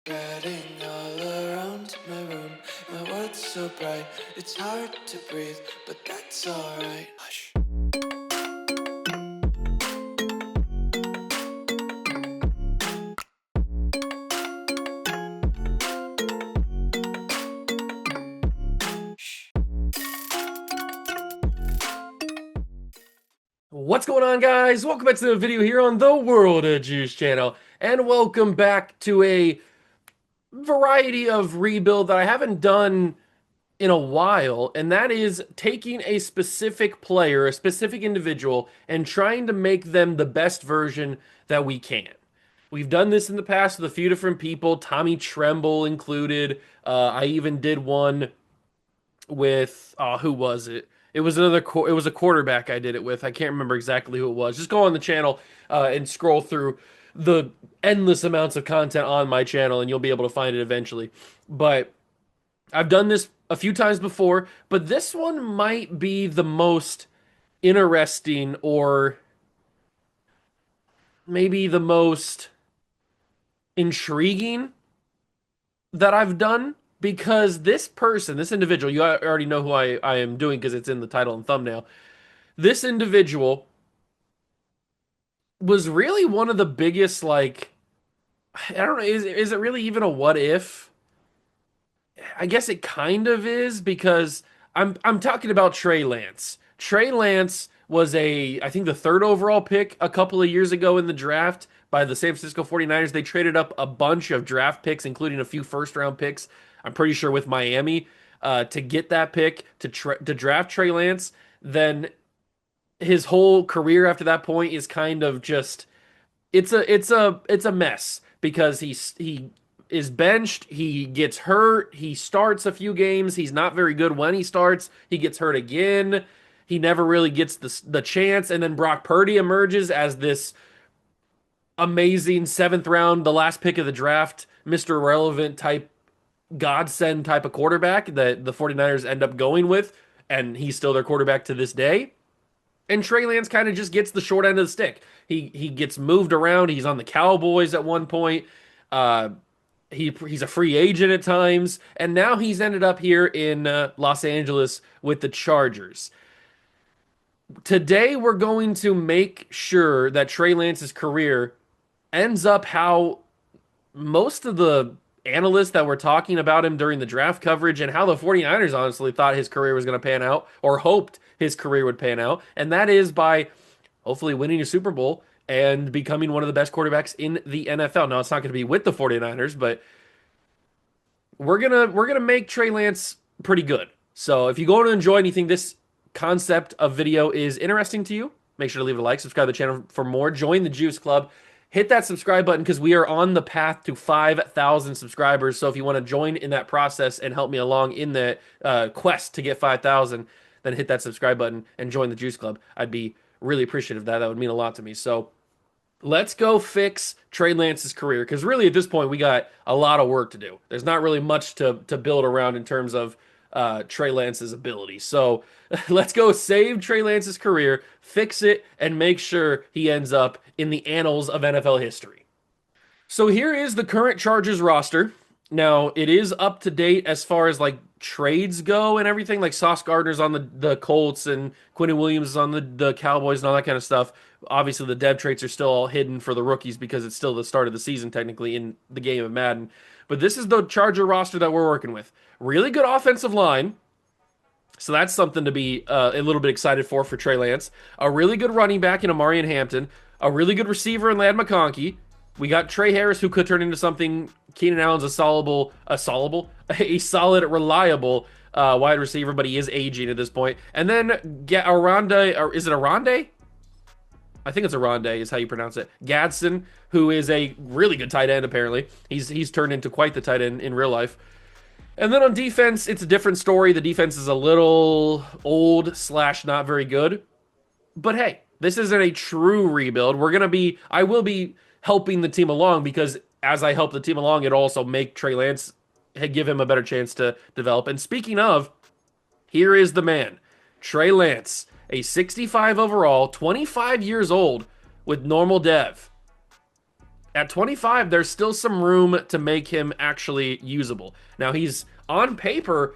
Spreading all around my room, my world's so bright, it's hard to breathe, but that's alright. Hush. What's going on, guys? Welcome back to the video here on the World of Juice channel, and welcome back to a variety of rebuild that I haven't done in a while, and that is taking a specific player, a specific individual, and trying to make them the best version that we can. We've done this in the past with a few different people, Tommy Tremble included. I even did one with who was it? It was it was a quarterback I did it with. I can't remember exactly who it was. Just go on the channel and scroll through the endless amounts of content on my channel, and you'll be able to find it eventually. But I've done this a few times before, but this one might be the most interesting, or maybe the most intriguing that I've done, because this person, this individual, you already know who I am doing because it's in the title and thumbnail. This individual was really one of the biggest, like, I don't know, is it really even a what if? I guess it kind of is, because I'm talking about Trey Lance. Trey Lance was I think the third overall pick a couple of years ago in the draft by the San Francisco 49ers. They traded up a bunch of draft picks, including a few first round picks, I'm pretty sure with Miami, to get that pick to draft Trey Lance. Then his whole career after that point is kind of just it's a mess, because he is benched, he gets hurt, he starts a few games, he's not very good when he starts, he gets hurt again, he never really gets the chance, and then Brock Purdy emerges as this amazing seventh round, the last pick of the draft, Mr. Relevant type, godsend type of quarterback that the 49ers end up going with, and he's still their quarterback to this day. And Trey Lance kind of just gets the short end of the stick. He gets moved around. He's on the Cowboys at one point. Uh, he's a free agent at times, and now he's ended up here in Los Angeles with the Chargers. Today, we're going to make sure that Trey Lance's career ends up how most of the analysts that were talking about him during the draft coverage, and how the 49ers honestly thought his career was going to pan out, or hoped his career would pan out, and that is by hopefully winning a Super Bowl and becoming one of the best quarterbacks in the NFL. Now, it's not going to be with the 49ers, but we're gonna make Trey Lance pretty good. So if you go to enjoy anything, this concept of video is interesting to you, make sure to leave a like, subscribe to the channel for more, join the Juice Club, hit that subscribe button, because we are on the path to 5,000 subscribers. So if you want to join in that process and help me along in the quest to get 5,000, then hit that subscribe button and join the Juice Club. I'd be really appreciative of that. That would mean a lot to me. So let's go fix Trey Lance's career, because really at this point we got a lot of work to do. There's not really much to build around in terms of Trey Lance's ability. So let's go save Trey Lance's career, fix it, and make sure he ends up in the annals of NFL history. So here is the current Chargers roster. Now, it is up to date as far as like trades go and everything. Like Sauce Gardner's on the Colts, and Quentin Williams is on the Cowboys and all that kind of stuff. Obviously, the dev traits are still all hidden for the rookies because it's still the start of the season technically in the game of Madden. But this is the Charger roster that we're working with. Really good offensive line. So that's something to be a little bit excited for Trey Lance. A really good running back in Amari and Hampton. A really good receiver in Ladd McConkey. We got Trey Harris, who could turn into something. Keenan Allen's a solid, reliable wide receiver, but he is aging at this point. And then get Aronde, or is it Aronde? I think it's Aronde is how you pronounce it. Gadsden, who is a really good tight end, apparently. He's turned into quite the tight end in real life. And then on defense, it's a different story. The defense is a little old / not very good. But hey, this isn't a true rebuild. I will be helping the team along, because as I help the team along, it also make Trey Lance, give him a better chance to develop. And speaking of, here is the man, Trey Lance, a 65 overall, 25 years old with normal dev. At 25, there's still some room to make him actually usable. Now, he's on paper,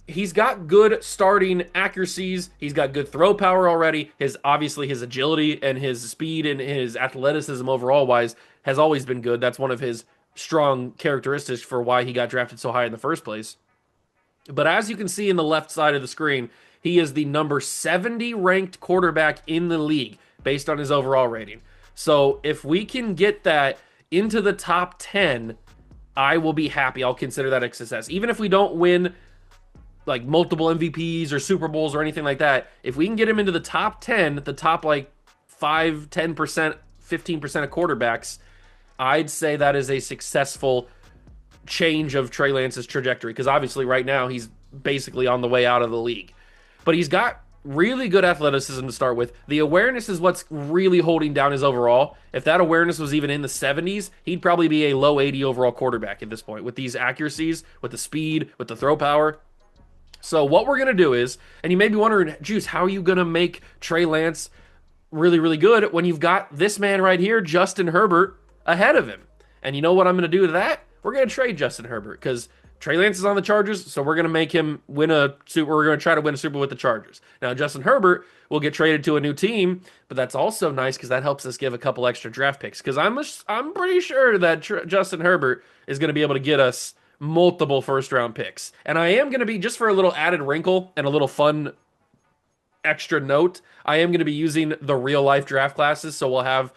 he's got good starting accuracies. He's got good throw power already. His obviously his agility and his speed and his athleticism overall wise has always been good. That's one of his strong characteristics for why he got drafted so high in the first place. But as you can see in the left side of the screen, he is the number 70 ranked quarterback in the league based on his overall rating. So if we can get that into the top 10, I will be happy. I'll consider that a success. Even if we don't win like multiple MVPs or Super Bowls or anything like that, if we can get him into the top 10, the top like 5, 10%, 15% of quarterbacks, I'd say that is a successful change of Trey Lance's trajectory, because obviously right now he's basically on the way out of the league. But he's got really good athleticism to start with. The awareness is what's really holding down his overall. If that awareness was even in the 70s, he'd probably be a low 80 overall quarterback at this point with these accuracies, with the speed, with the throw power. So what we're going to do is, and you may be wondering, Juice, how are you going to make Trey Lance really, really good when you've got this man right here, Justin Herbert, ahead of him? And you know what I'm going to do to that? We're going to trade Justin Herbert because Trey Lance is on the Chargers, so we're going to make him win a Super. We're going to try to win a Super Bowl with the Chargers. Now, Justin Herbert will get traded to a new team, but that's also nice because that helps us give a couple extra draft picks. Because I'm pretty sure that Justin Herbert is going to be able to get us multiple first round picks. And I am going to be, just for a little added wrinkle and a little fun extra note, I am going to be using the real life draft classes. So we'll have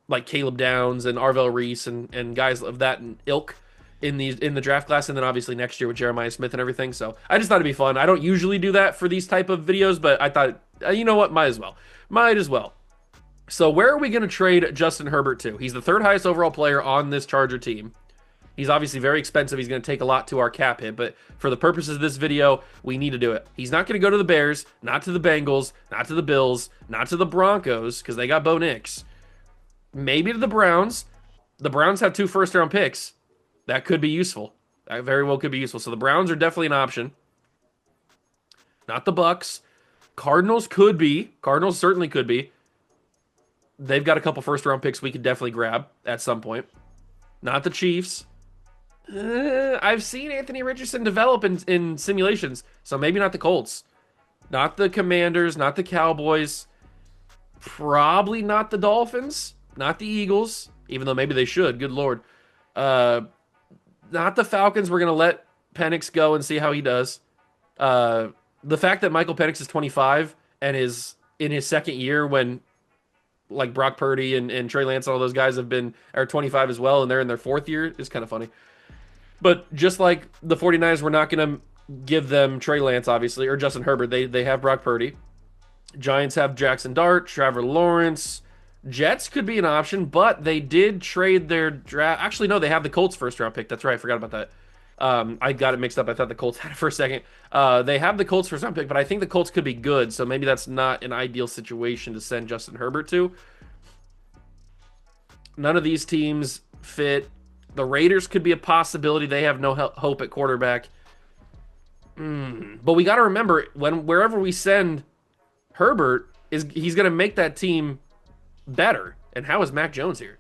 like Caleb Downs and Arvell Reese and guys of that ilk in the draft class, and then obviously next year with Jeremiah Smith and everything. So I just thought it'd be fun. I don't usually do that for these type of videos, but I thought, you know what, might as well. So where are we going to trade Justin Herbert to? He's the third highest overall player on this Charger team. He's obviously very expensive. He's going to take a lot to our cap hit, but for the purposes of this video, we need to do it. He's not going to go to the Bears, not to the Bengals, not to the Bills, not to the Broncos, because they got Bo Nix. Maybe to the Browns. The Browns have 2 first-round picks. That could be useful. That very well could be useful. So the Browns are definitely an option. Not the Bucks. Cardinals could be. Cardinals certainly could be. They've got a couple first-round picks we could definitely grab at some point. Not the Chiefs. I've seen Anthony Richardson develop in simulations, so maybe not the Colts. Not the Commanders, not the Cowboys. Probably not the Dolphins. Not the Eagles, even though maybe they should. Good Lord. Not the Falcons. We're going to let Penix go and see how he does. The fact that Michael Penix is 25 and is in his second year when like Brock Purdy and Trey Lance and all those guys are 25 as well, and they're in their 4th year is kind of funny. But just like the 49ers, we're not going to give them Trey Lance, obviously, or Justin Herbert. They have Brock Purdy. Giants have Jackson Dart, Trevor Lawrence. Jets could be an option, but they did trade their draft. Actually, no, they have the Colts first round pick. That's right. I forgot about that. I got it mixed up. I thought the Colts had it for a second. They have the Colts first round pick, but I think the Colts could be good. So maybe that's not an ideal situation to send Justin Herbert to. None of these teams fit. The Raiders could be a possibility. They have no hope at quarterback. But we got to remember, wherever we send Herbert, he's going to make that team better. And how is Mac Jones here?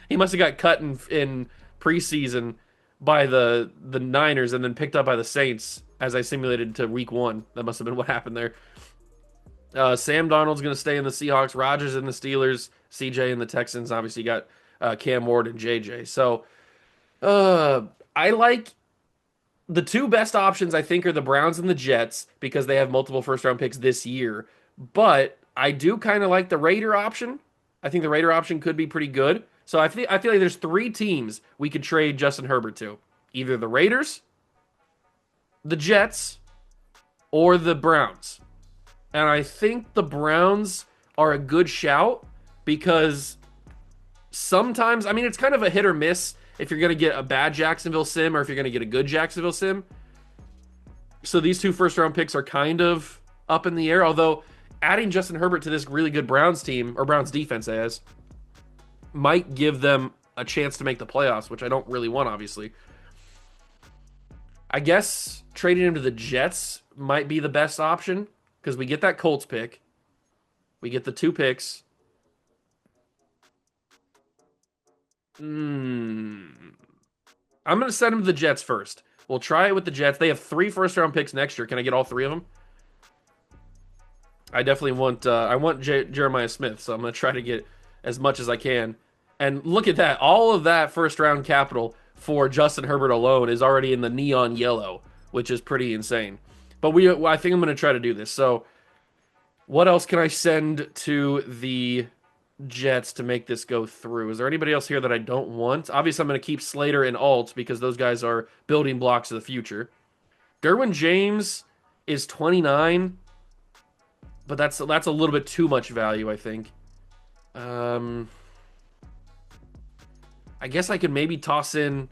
He must have got cut in preseason by the Niners and then picked up by the Saints as I simulated to week 1. That must have been what happened there. Sam Darnold's going to stay in the Seahawks. Rodgers in the Steelers. CJ in the Texans. Obviously, you got Cam Ward and JJ. So I like the 2 best options, I think, are the Browns and the Jets because they have multiple first-round picks this year. But I do kind of like the Raider option. I think the Raider option could be pretty good. So I feel like there's 3 teams we could trade Justin Herbert to. Either the Raiders, the Jets, or the Browns. And I think the Browns are a good shout because sometimes, I mean, it's kind of a hit or miss if you're going to get a bad Jacksonville sim or if you're going to get a good Jacksonville sim. So these 2 first-round picks are kind of up in the air, although adding Justin Herbert to this really good Browns team, or Browns defense as, might give them a chance to make the playoffs, which I don't really want, obviously. I guess trading him to the Jets might be the best option because we get that Colts pick. We get the 2 picks. Hmm. I'm going to send him to the Jets first. We'll try it with the Jets. They have 3 first-round picks next year. Can I get all 3 of them? I definitely want I want Jeremiah Smith, so I'm going to try to get as much as I can. And look at that. All of that first-round capital for Justin Herbert alone is already in the neon yellow, which is pretty insane. But I think I'm going to try to do this. So what else can I send to the Jets to make this go through? Is there anybody else here that I don't want? Obviously, I'm going to keep Slater and Alt because those guys are building blocks of the future. Derwin James is 29, but that's a little bit too much value, I think. I guess I could maybe toss in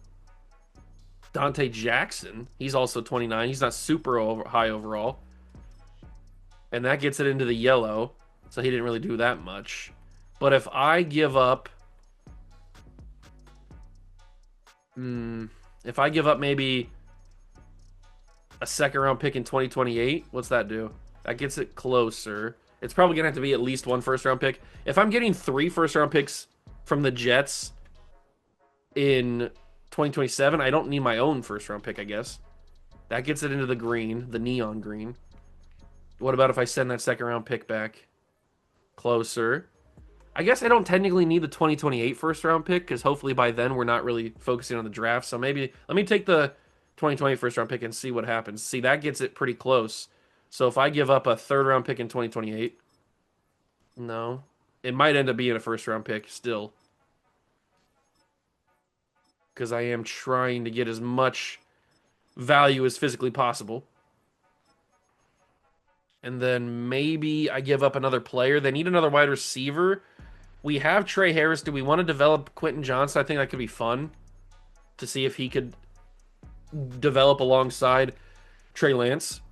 Dante Jackson. He's also 29. He's not super high overall. And that gets it into the yellow, so he didn't really do that much. But if I give up... if I give up maybe a second-round pick in 2028, what's that do? That gets it closer. It's probably going to have to be at least 1 first-round pick. If I'm getting 3 first-round picks from the Jets in 2027, I don't need my own first-round pick, I guess. That gets it into the green, the neon green. What about if I send that second-round pick back closer? I guess I don't technically need the 2028 first-round pick because hopefully by then we're not really focusing on the draft. So maybe let me take the 2020 first-round pick and see what happens. See, that gets it pretty close. So if I give up a third-round pick in 2028, no. It might end up being a first-round pick still. Because I am trying to get as much value as physically possible. And then maybe I give up another player. They need another wide receiver. We have Trey Harris. Do we want to develop Quentin Johnson? I think that could be fun to see if he could develop alongside Trey Lance.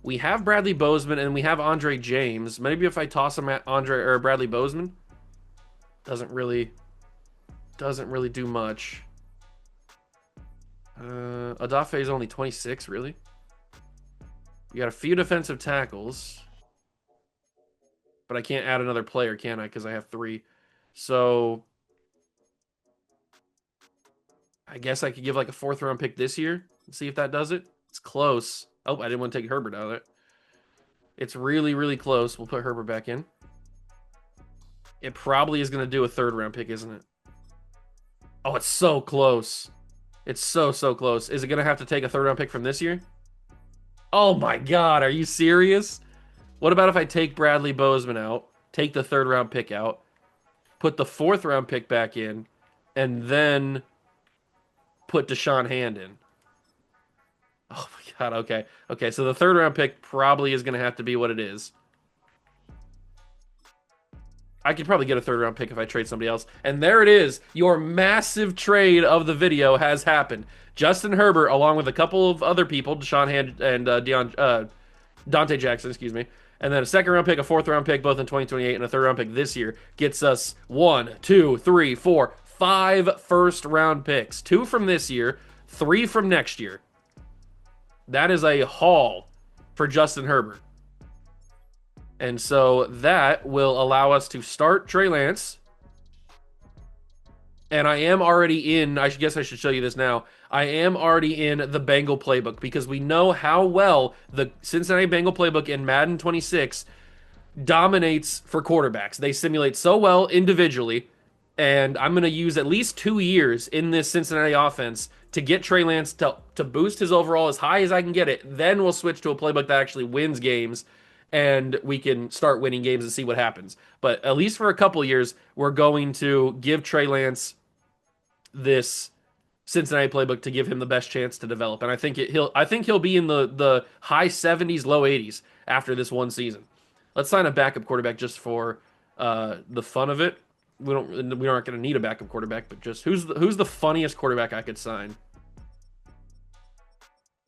We have Bradley Bozeman and we have Andre James. Maybe if I toss him at Andre or Bradley Bozeman, doesn't really do much. Adafe is only 26, really. We got a few defensive tackles, but I can't add another player, can I? Because I have 3. So I guess I could give like a 4th-round pick this year and see if that does it. It's close. Oh, I didn't want to take Herbert out of it. It's really, really close. We'll put Herbert back in. It probably is going to do a 3rd-round pick, isn't it? Oh, it's so close. It's so close. Is it going to have to take a 3rd-round pick from this year? Oh my God, are you serious? What about if I take Bradley Bozeman out, take the 3rd-round pick out, put the 4th-round pick back in, and then put Deshaun Hand in? Oh my God, okay. Okay, so the 3rd-round pick probably is going to have to be what it is. I could probably get a 3rd-round pick if I trade somebody else. And there it is. Your massive trade of the video has happened. Justin Herbert, along with a couple of other people, Deshaun Hand and Dante Jackson, excuse me, and then a 2nd-round pick, a 4th-round pick, both in 2028, and a 3rd-round pick this year, gets us 1, 2, 3, 4, 5 first-round picks. 2 from this year, 3 from next year. That is a haul for Justin Herbert. And so that will allow us to start Trey Lance. And I am already in, I guess I should show you this now. I am already in the Bengal playbook because we know how well the Cincinnati Bengal playbook in Madden 26 dominates for quarterbacks. They simulate so well individually. And I'm going to use at least 2 years in this Cincinnati offense to get Trey Lance to boost his overall as high as I can get it. Then we'll switch to a playbook that actually wins games. And we can start winning games and see what happens. But at least for a couple years, we're going to give Trey Lance this Cincinnati playbook to give him the best chance to develop. And I think he'll be in the high 70s, low 80s after this one season. Let's sign a backup quarterback just for the fun of it. We aren't going to need a backup quarterback, but just who's the funniest quarterback I could sign?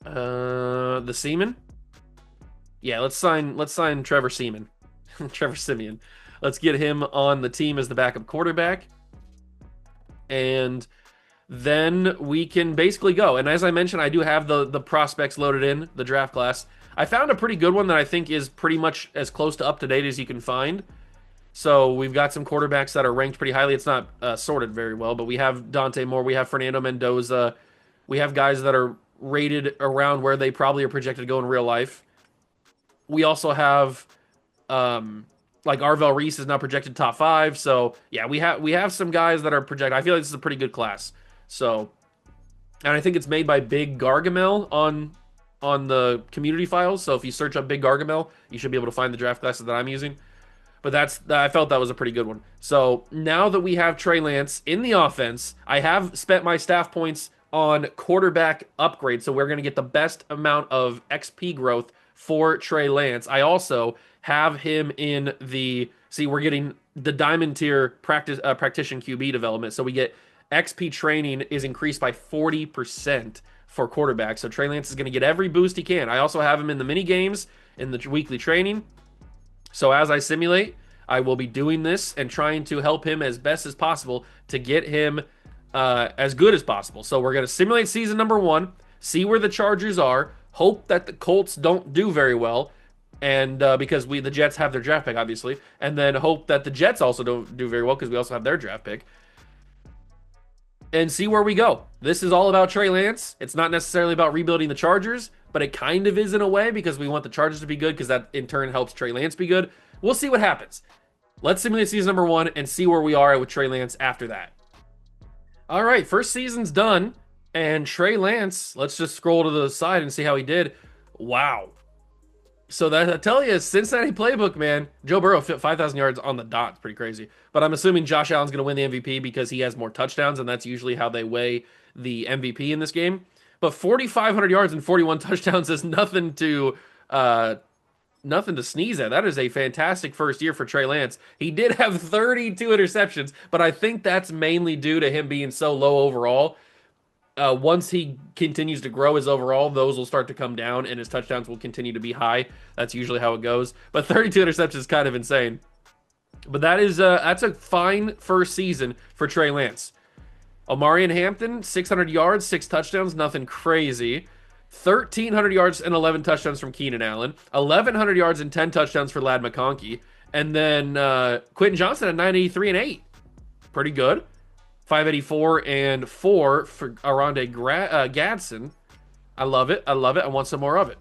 The Seaman. Yeah, let's sign Trevor Seaman. Trevor Simeon. Let's get him on the team as the backup quarterback. And then we can basically go. And as I mentioned, I do have the prospects loaded in, the draft class. I found a pretty good one that I think is pretty much as close to up to date as you can find. So we've got some quarterbacks that are ranked pretty highly. It's not sorted very well, but we have Dante Moore, we have Fernando Mendoza, we have guys that are rated around where they probably are projected to go in real life. We also have like Arvell Reese is now projected top 5. So yeah, we have some guys that are projected. I feel like this is a pretty good class. So, and I think it's made by Big Gargamel on the community files. So if you search up Big Gargamel, you should be able to find the draft classes that I'm using. But I felt that was a pretty good one. So now that we have Trey Lance in the offense, I have spent my staff points on quarterback upgrade. So we're going to get the best amount of XP growth for Trey Lance. I also have him in we're getting the diamond tier practitioner QB development. So we get XP training is increased by 40% for quarterback. So Trey Lance is going to get every boost he can. I also have him in the mini games in the weekly training. So as I simulate, I will be doing this and trying to help him as best as possible to get him as good as possible. So we're going to simulate season number 1, see where the Chargers are, hope that the Colts don't do very well, and because the Jets have their draft pick, obviously, and then hope that the Jets also don't do very well because we also have their draft pick, and see where we go. This is all about Trey Lance. It's not necessarily about rebuilding the Chargers, but it kind of is in a way because we want the Chargers to be good because that in turn helps Trey Lance be good. We'll see what happens. Let's simulate season number 1 and see where we are with Trey Lance after that. All right, first season's done, and Trey Lance, let's just scroll to the side and see how he did. Wow. So that I tell you, Cincinnati playbook, man. Joe Burrow fit 5,000 yards on the dot. It's pretty crazy. But I'm assuming Josh Allen's going to win the MVP because he has more touchdowns, and that's usually how they weigh the MVP in this game. But 4,500 yards and 41 touchdowns is nothing to sneeze at. That is a fantastic first year for Trey Lance. He did have 32 interceptions, but I think that's mainly due to him being so low overall. Once he continues to grow his overall, those will start to come down, and his touchdowns will continue to be high. That's usually how it goes. But 32 interceptions is kind of insane. But that's a fine first season for Trey Lance. Omarion Hampton, 600 yards, 6 touchdowns, nothing crazy. 1,300 yards and 11 touchdowns from Keenan Allen. 1,100 yards and 10 touchdowns for Ladd McConkey. And then Quentin Johnson at 983 and 8. Pretty good. 584 and 4 for Aronde Gadsden. I love it. I love it. I want some more of it.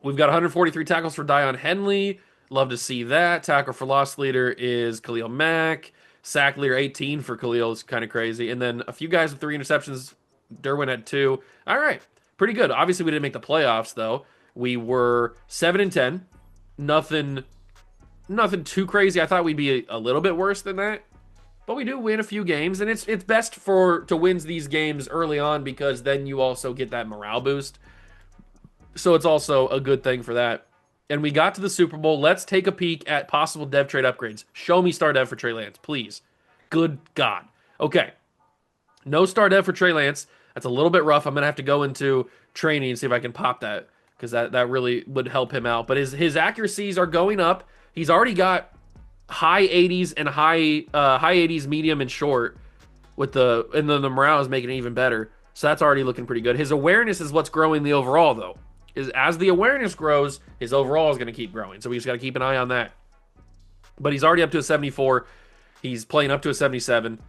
We've got 143 tackles for Dion Henley. Love to see that. Tackle for loss leader is Khalil Mack. Sack leader 18 for Khalil is kind of crazy. And then a few guys with 3 interceptions. Derwin had 2. All right. Pretty good. Obviously, we didn't make the playoffs, though. We were 7-10. Nothing too crazy. I thought we'd be a little bit worse than that. But we do win a few games, and it's best to win these games early on because then you also get that morale boost. So it's also a good thing for that. And we got to the Super Bowl. Let's take a peek at possible dev trade upgrades. Show me star dev for Trey Lance, please. Good God. Okay. No star dev for Trey Lance. That's a little bit rough. I'm going to have to go into training and see if I can pop that because that really would help him out. But his accuracies are going up. He's already got high 80s and high 80s, medium and short and then the morale is making it even better. So that's already looking pretty good. His awareness is what's growing the overall though. As the awareness grows, his overall is going to keep growing. So we just got to keep an eye on that. But he's already up to a 74. He's playing up to a 77.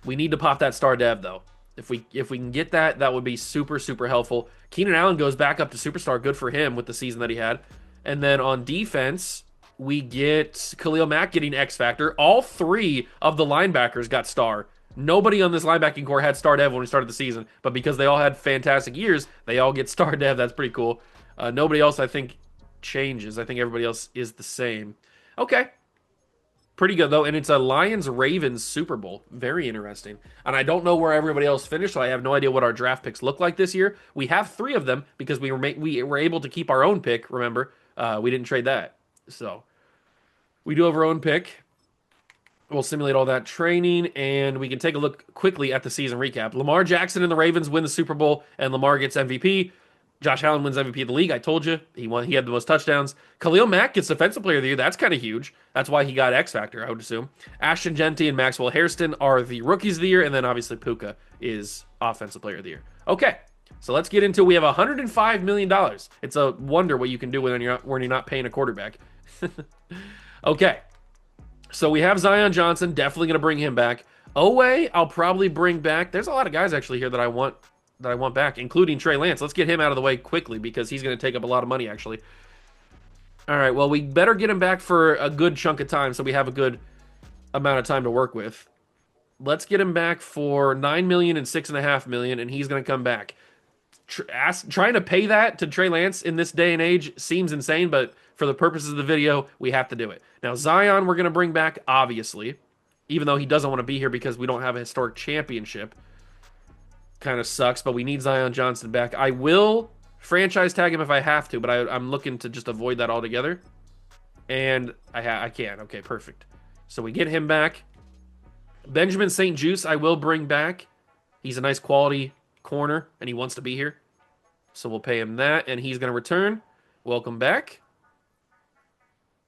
We need to pop that star dev though. If we can get that, that would be super, super helpful. Keenan Allen goes back up to superstar. Good for him with the season that he had. And then on defense, we get Khalil Mack getting X Factor. All 3 of the linebackers got star. Nobody on this linebacking core had star dev when we started the season, but because they all had fantastic years, they all get star dev. That's pretty cool. Nobody else, I think, changes. I think everybody else is the same. Okay. Pretty good, though, and it's a Lions-Ravens Super Bowl. Very interesting. And I don't know where everybody else finished, so I have no idea what our draft picks look like this year. We have 3 of them because we were able to keep our own pick, remember? We didn't trade that. So we do have our own pick. We'll simulate all that training, and we can take a look quickly at the season recap. Lamar Jackson and the Ravens win the Super Bowl, and Lamar gets MVP. Josh Allen wins MVP of the league. I told you. He had the most touchdowns. Khalil Mack gets Defensive Player of the Year. That's kind of huge. That's why he got X Factor, I would assume. Ashton Genty and Maxwell Hairston are the Rookies of the Year, and then obviously Puka is Offensive Player of the Year. Okay, so let's get into it. We have $105 million. It's a wonder what you can do when you're not paying a quarterback. Okay. So we have Zion Johnson. Definitely going to bring him back. Owe, I'll probably bring back. There's a lot of guys actually here that I want back, including Trey Lance. Let's get him out of the way quickly because he's going to take up a lot of money actually. All right, well, we better get him back for a good chunk of time so we have a good amount of time to work with. Let's get him back for 9 million and 6.5 million, and he's going to come back. Trying to pay that to Trey Lance in this day and age seems insane, but for the purposes of the video, we have to do it. Now, Zion, we're going to bring back, obviously, even though he doesn't want to be here because we don't have a historic championship. Kind of sucks, but we need Zion Johnson back. I will franchise tag him if I have to, but I'm looking to just avoid that altogether. And I can. Okay, perfect. So we get him back. Benjamin St. Juste, I will bring back. He's a nice quality corner, and he wants to be here. So we'll pay him that, and he's going to return. Welcome back.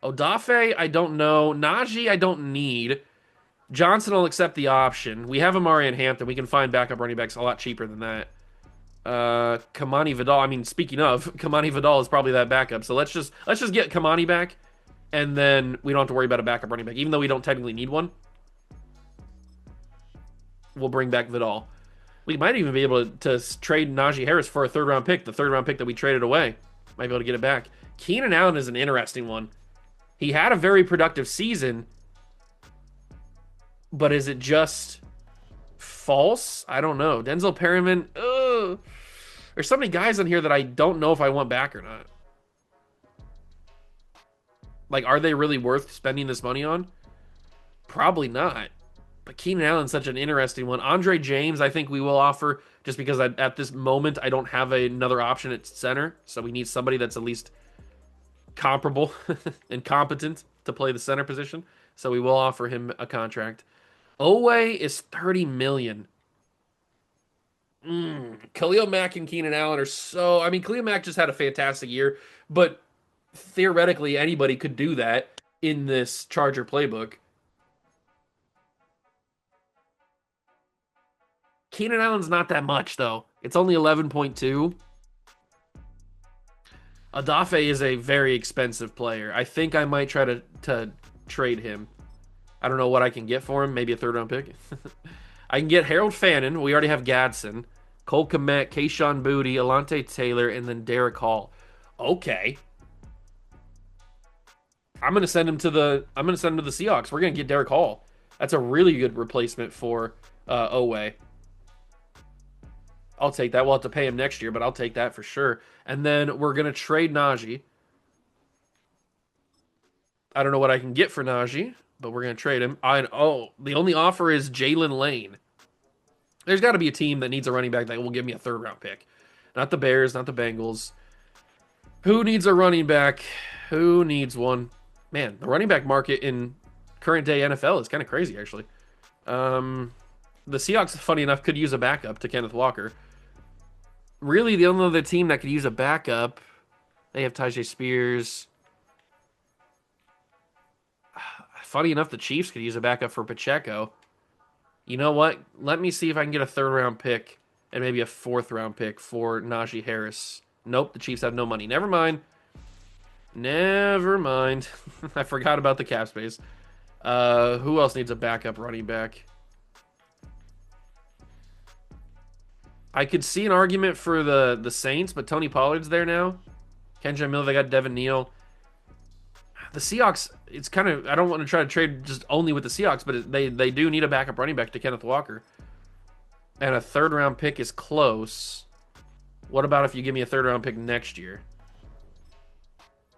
Odafe, I don't know. Najee, I don't need. Johnson will accept the option. We have Amari and Hampton. We can find backup running backs a lot cheaper than that. Kamani Vidal. I mean, speaking of, Kamani Vidal is probably that backup. So let's just get Kamani back, and then we don't have to worry about a backup running back, even though we don't technically need one. We'll bring back Vidal. We might even be able to trade Najee Harris for a third-round pick, the third-round pick that we traded away. Might be able to get it back. Keenan Allen is an interesting one. He had a very productive season, but is it just false? I don't know. Denzel Perryman, there's so many guys on here that I don't know if I want back or not. Like, are they really worth spending this money on? Probably not. But Keenan Allen's such an interesting one. Andre James, I think we will offer just because at this moment I don't have another option at center. So we need somebody that's at least comparable and competent to play the center position. So we will offer him a contract. Owe is 30 million. Khalil Mack and Keenan Allen are so... I mean, Khalil Mack just had a fantastic year, but theoretically anybody could do that in this Charger playbook. Keenan Allen's not that much, though. It's only 11.2. Odafe is a very expensive player. I think I might try to trade him. I don't know what I can get for him. Maybe a third-round pick. I can get Harold Fannin. We already have Gadsden. Cole Kmet, Kayshawn Boutte, Alante Taylor, and then Derek Hall. Okay. I'm gonna send him to the Seahawks. We're gonna get Derek Hall. That's a really good replacement for Owe. I'll take that. We'll have to pay him next year, but I'll take that for sure. And then we're going to trade Najee. I don't know what I can get for Najee, but we're going to trade him. The only offer is Jalen Lane. There's got to be a team that needs a running back that will give me a third-round pick. Not the Bears, not the Bengals. Who needs a running back? Who needs one? Man, the running back market in current-day NFL is kind of crazy, actually. The Seahawks, funny enough, could use a backup to Kenneth Walker. Really, the only other team that could use a backup, they have Tyjae Spears. Funny enough, the Chiefs could use a backup for Pacheco. You know what? Let me see if I can get a third-round pick and maybe a fourth-round pick for Najee Harris. Nope, the Chiefs have no money. Never mind. Never mind. I forgot about the cap space. Who else needs a backup running back? I could see an argument for the Saints, but Tony Pollard's there now. Kenja Miller, they got Devin Neal. The Seahawks, it's kind of... I don't want to try to trade just only with the Seahawks, but they do need a backup running back to Kenneth Walker. And a third-round pick is close. What about if you give me a third-round pick next year?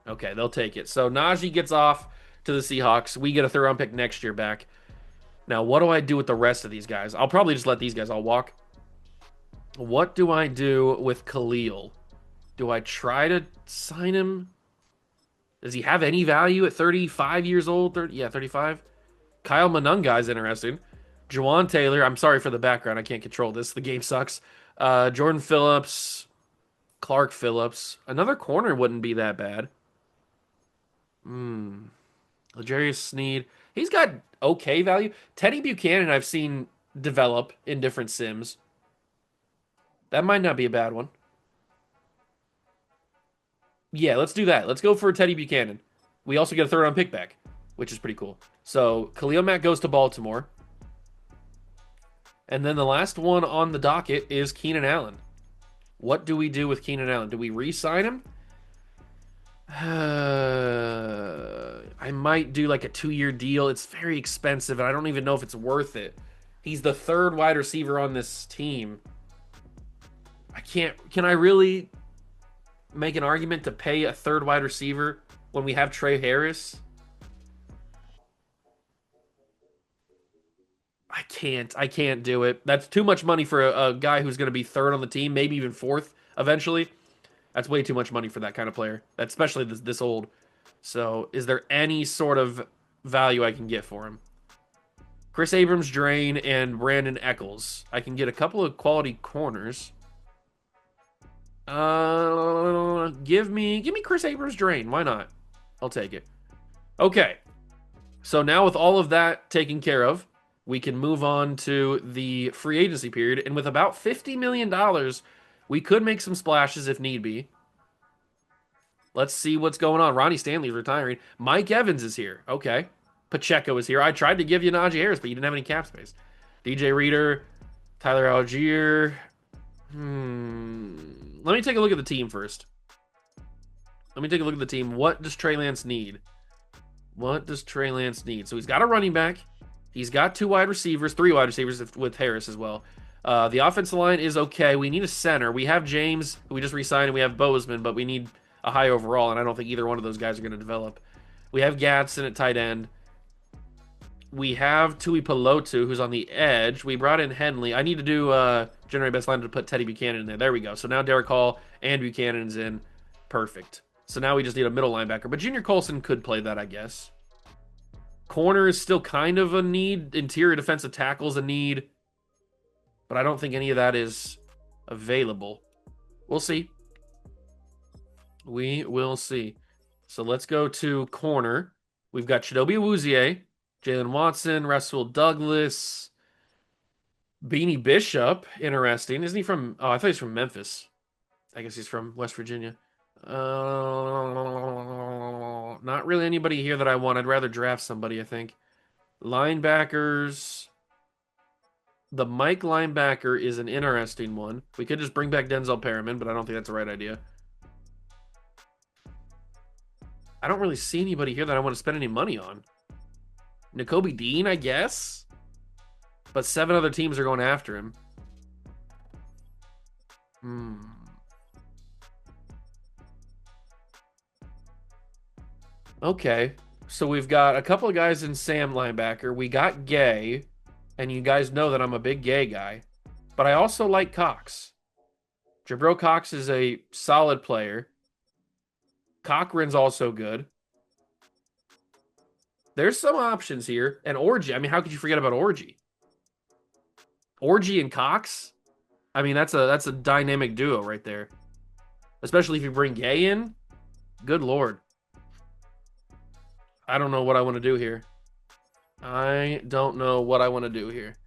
Okay, they'll take it. So Najee gets off to the Seahawks. We get a third-round pick next year back. Now, what do I do with the rest of these guys? I'll probably just let these guys all walk. What do I do with Khalil? Do I try to sign him? Does he have any value at 35 years old? 35. Kyle Monunga is interesting. Juwan Taylor. I'm sorry for the background. I can't control this. The game sucks. Jordan Phillips. Clark Phillips. Another corner wouldn't be that bad. L'Jarius Sneed. He's got okay value. Teddy Buchanan I've seen develop in different sims. That might not be a bad one. Yeah, let's do that. Let's go for Teddy Buchanan. We also get a third-round pick back, which is pretty cool. So Khalil Mack goes to Baltimore. And then the last one on the docket is Keenan Allen. What do we do with Keenan Allen? Do we re-sign him? I might do like a 2-year deal. It's very expensive, and I don't even know if it's worth it. He's the third wide receiver on this team. I can't. Can I really make an argument to pay a third wide receiver when we have Trey Harris? I can't. I can't do it. That's too much money for a guy who's going to be third on the team, maybe even fourth eventually. That's way too much money for that kind of player, that's especially this old. So, is there any sort of value I can get for him? Chris Abrams, Drain, and Brandon Eccles. I can get a couple of quality corners. Give me Chris Abrams, Drain. Why not? I'll take it. Okay. So now with all of that taken care of, we can move on to the free agency period. And with about $50 million, we could make some splashes if need be. Let's see what's going on. Ronnie Stanley's retiring. Mike Evans is here. Okay. Pacheco is here. I tried to give you Najee Harris, but you didn't have any cap space. DJ Reader, Tyler Algier. Let me take a look at the team first. Let me take a look at the team. What does Trey Lance need? What does Trey Lance need? So he's got a running back. He's got 2 wide receivers, 3 wide receivers with Harris as well. The offensive line is okay. We need a center. We have James, who we just re-signed, and we have Bozeman, but we need a high overall, and I don't think either one of those guys are going to develop. We have Gadsden at tight end. We have Tui Pelotu, who's on the edge. We brought in Henley. I need to do generate best line to put Teddy Buchanan in there. There we go. So now Derek Hall and Buchanan's in. Perfect. So now we just need a middle linebacker. But Junior Colson could play that, I guess. Corner is still kind of a need. Interior defensive tackle's a need. But I don't think any of that is available. We'll see. We will see. So let's go to corner. We've got Chidobe Awuzie, Jalen Watson, Russell Douglas, Beanie Bishop. Interesting. Isn't he from... Oh, I thought he's from Memphis. I guess he's from West Virginia. Not really anybody here that I want. I'd rather draft somebody, I think. Linebackers. The Mike linebacker is an interesting one. We could just bring back Denzel Perriman, but I don't think that's the right idea. I don't really see anybody here that I want to spend any money on. Nakobe Dean, I guess? But 7 other teams are going after him. Okay. So we've got a couple of guys in Sam linebacker. We got Gay, and you guys know that I'm a big Gay guy. But I also like Cox. Jabril Cox is a solid player. Cochran's also good. There's some options here. And Orgy. I mean, how could you forget about Orgy? Orgy and Cox? I mean, that's a dynamic duo right there. Especially if you bring Gay in. Good Lord. I don't know what I want to do here. I don't know what I want to do here.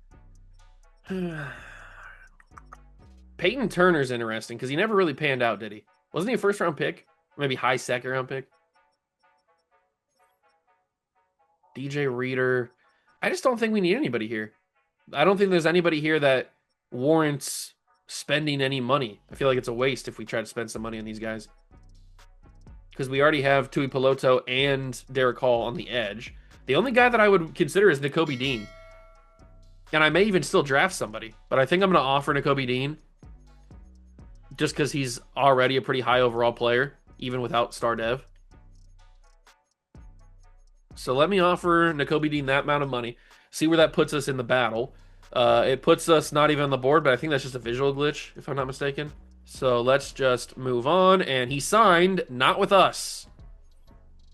Peyton Turner's interesting because he never really panned out, did he? Wasn't he a first-round pick? Maybe high second-round pick? DJ Reader. I just don't think we need anybody here. I don't think there's anybody here that warrants spending any money. I feel like it's a waste if we try to spend some money on these guys. Because we already have Tui Peloto and Derek Hall on the edge. The only guy that I would consider is Nakobe Dean. And I may even still draft somebody. But I think I'm going to offer Nakobe Dean. Just because he's already a pretty high overall player. Even without star dev. So let me offer Nakobe Dean that amount of money. See where that puts us in the battle. It puts us not even on the board, but I think that's just a visual glitch, if I'm not mistaken. So let's just move on. And he signed, not with us.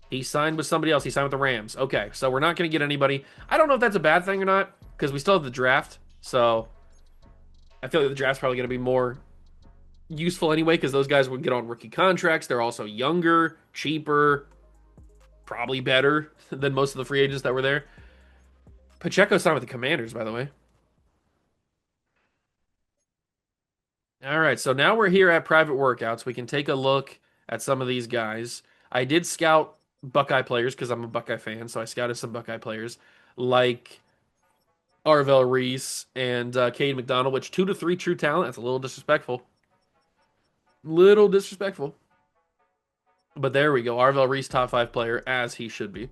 He signed with somebody else. He signed with the Rams. Okay, so we're not going to get anybody. I don't know if that's a bad thing or not, because we still have the draft. So I feel like the draft's probably going to be more useful anyway, because those guys would get on rookie contracts. They're also younger, cheaper, probably better than most of the free agents that were there. Pacheco signed with the Commanders, by the way. All right, so now we're here at private workouts. We can take a look at some of these guys. I did scout Buckeye players because I'm a Buckeye fan, so I scouted some Buckeye players like Arvell Reese and Cade McDonald, which 2 to 3 true talent. That's a little disrespectful. Little disrespectful. But there we go. Arvell Reese, top 5 player, as he should be.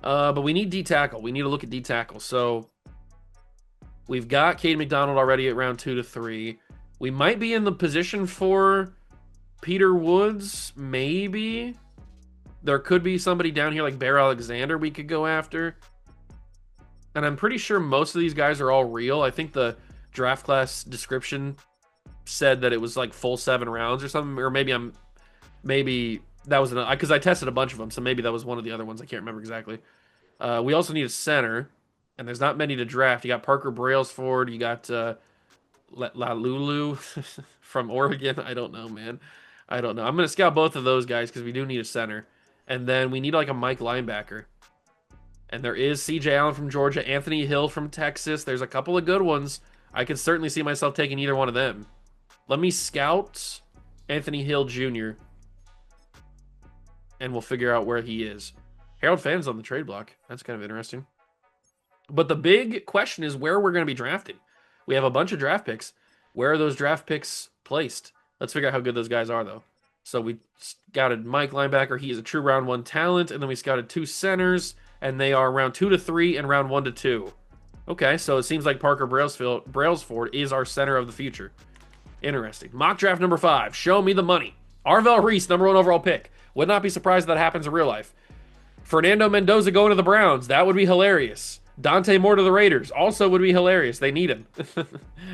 But we need D tackle. We need to look at D tackle. So we've got Cade McDonald already at round 2 to 3. We might be in the position for Peter Woods, maybe. There could be somebody down here like Bear Alexander we could go after. And I'm pretty sure most of these guys are all real. I think the draft class description said that it was like full 7 rounds or something. Or maybe that was because I tested a bunch of them, so maybe that was one of the other ones. I can't remember exactly. We also need a center, and there's not many to draft. You got Parker Brailsford, you got La Lulu from Oregon. I don't know, man. I don't know. I'm gonna scout both of those guys because we do need a center, and then we need like a Mike linebacker. And there is C.J. Allen from Georgia, Anthony Hill from Texas. There's a couple of good ones. I could certainly see myself taking either one of them. Let me scout Anthony Hill Jr. and we'll figure out where he is. Harold Fann's on the trade block. That's kind of interesting. But the big question is where we're going to be drafting. We have a bunch of draft picks. Where are those draft picks placed? Let's figure out how good those guys are, though. So we scouted Mike linebacker. He is a true round 1 talent. And then we scouted 2 centers. And they are round 2 to 3 and round 1 to 2. Okay, so it seems like Parker Brailsford is our center of the future. Interesting. Mock draft number 5. Show me the money. Arvell Reese, number 1 overall pick. Would not be surprised if that happens in real life. Fernando Mendoza going to the Browns. That would be hilarious. Dante Moore to the Raiders. Also would be hilarious. They need him.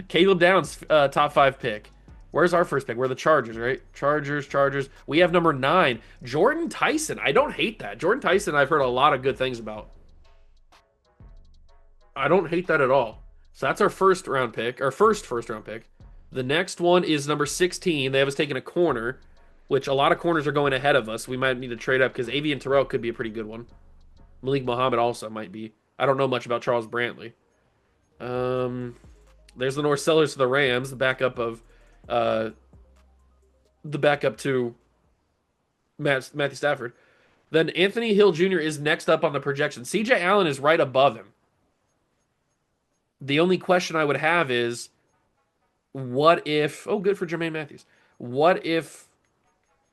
Caleb Downs, top 5 pick. Where's our first pick? We're the Chargers, right? Chargers. We have number 9. Jordan Tyson. I don't hate that. Jordan Tyson, I've heard a lot of good things about. I don't hate that at all. So that's our first round pick. Our first round pick. The next one is number 16. They have us taking a corner, which a lot of corners are going ahead of us. We might need to trade up because Avian Terrell could be a pretty good one. Malik Muhammad also might be. I don't know much about Charles Brantley. There's the North Sellers to the Rams, the backup to Matthew Stafford. Then Anthony Hill Jr. is next up on the projection. C.J. Allen is right above him. The only question I would have is, what if... Oh, good for Jermaine Matthews. What if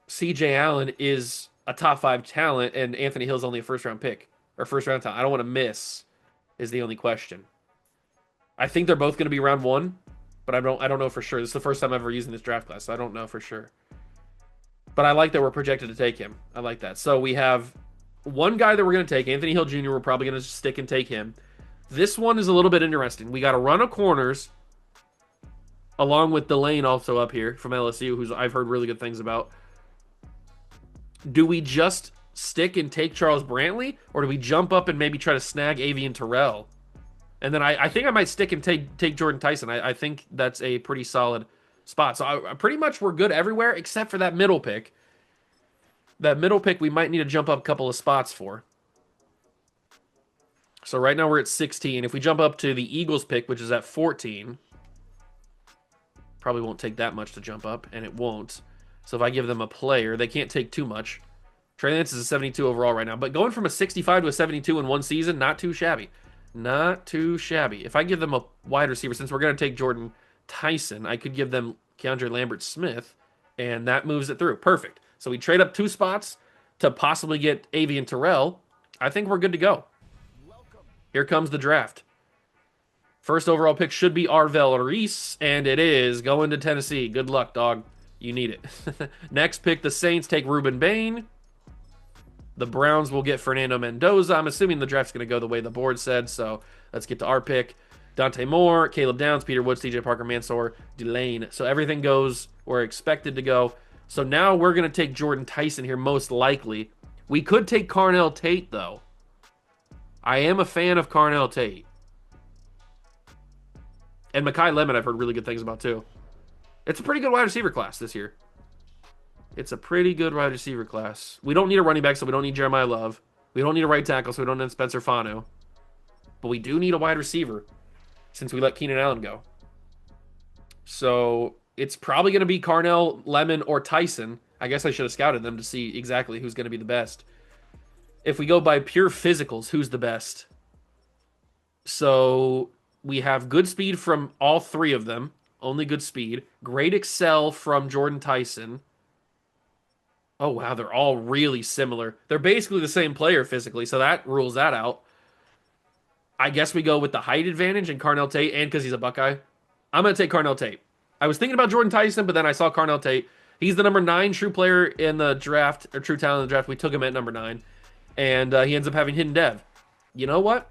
C.J. Allen is a top 5 talent and Anthony Hill's only a first-round pick? Or first-round talent. I don't want to miss is the only question. I think they're both going to be round 1, but I don't know for sure. This is the first time I'm ever using this draft class, so I don't know for sure. But I like that we're projected to take him. I like that. So we have one guy that we're going to take, Anthony Hill Jr. We're probably going to stick and take him. This one is a little bit interesting. We got a run of corners, along with Delane also up here from LSU, who's I've heard really good things about. Do we just stick and take Charles Brantley, or do we jump up and maybe try to snag Avian Terrell? And then I think I might stick and take Jordan Tyson. I think that's a pretty solid spot. So pretty much we're good everywhere except for that middle pick. That middle pick we might need to jump up a couple of spots for. So right now we're at 16. If we jump up to the Eagles pick, which is at 14, probably won't take that much to jump up, and it won't. So if I give them a player, they can't take too much. Trey Lance is a 72 overall right now, but going from a 65 to a 72 in one season, not too shabby. Not too shabby. If I give them a wide receiver, since we're going to take Jordan Tyson, I could give them Keandre Lambert-Smith, and that moves it through. Perfect. So we trade up 2 spots to possibly get Avian Terrell. I think we're good to go. Here comes the draft. First overall pick should be Arvell Reese, and it is going to Tennessee. Good luck, dog. You need it. Next pick, the Saints take Ruben Bain. The Browns will get Fernando Mendoza. I'm assuming the draft's going to go the way the board said, so let's get to our pick. Dante Moore, Caleb Downs, Peter Woods, TJ Parker, Mansour, Delane. So everything goes where expected to go. So now we're going to take Jordan Tyson here, most likely. We could take Carnell Tate, though. I am a fan of Carnell Tate. And Mekhi Lemon I've heard really good things about, too. It's a pretty good wide receiver class this year. It's a pretty good wide receiver class. We don't need a running back, so we don't need Jeremiah Love. We don't need a right tackle, so we don't need Spencer Fano. But we do need a wide receiver since we let Keenan Allen go. So it's probably going to be Carnell, Lemon, or Tyson. I guess I should have scouted them to see exactly who's going to be the best. If we go by pure physicals, who's the best? So we have good speed from all three of them. Only good speed. Great excel from Jordan Tyson. Oh wow, they're all really similar. They're basically the same player physically, so that rules that out. I guess we go with the height advantage and Carnell Tate, and because he's a Buckeye. I'm gonna take Carnell Tate. I was thinking about Jordan Tyson, but then I saw Carnell Tate. He's the number 9 true player in the draft, or true talent in the draft. We took him at number 9, and he ends up having hidden dev. You know what?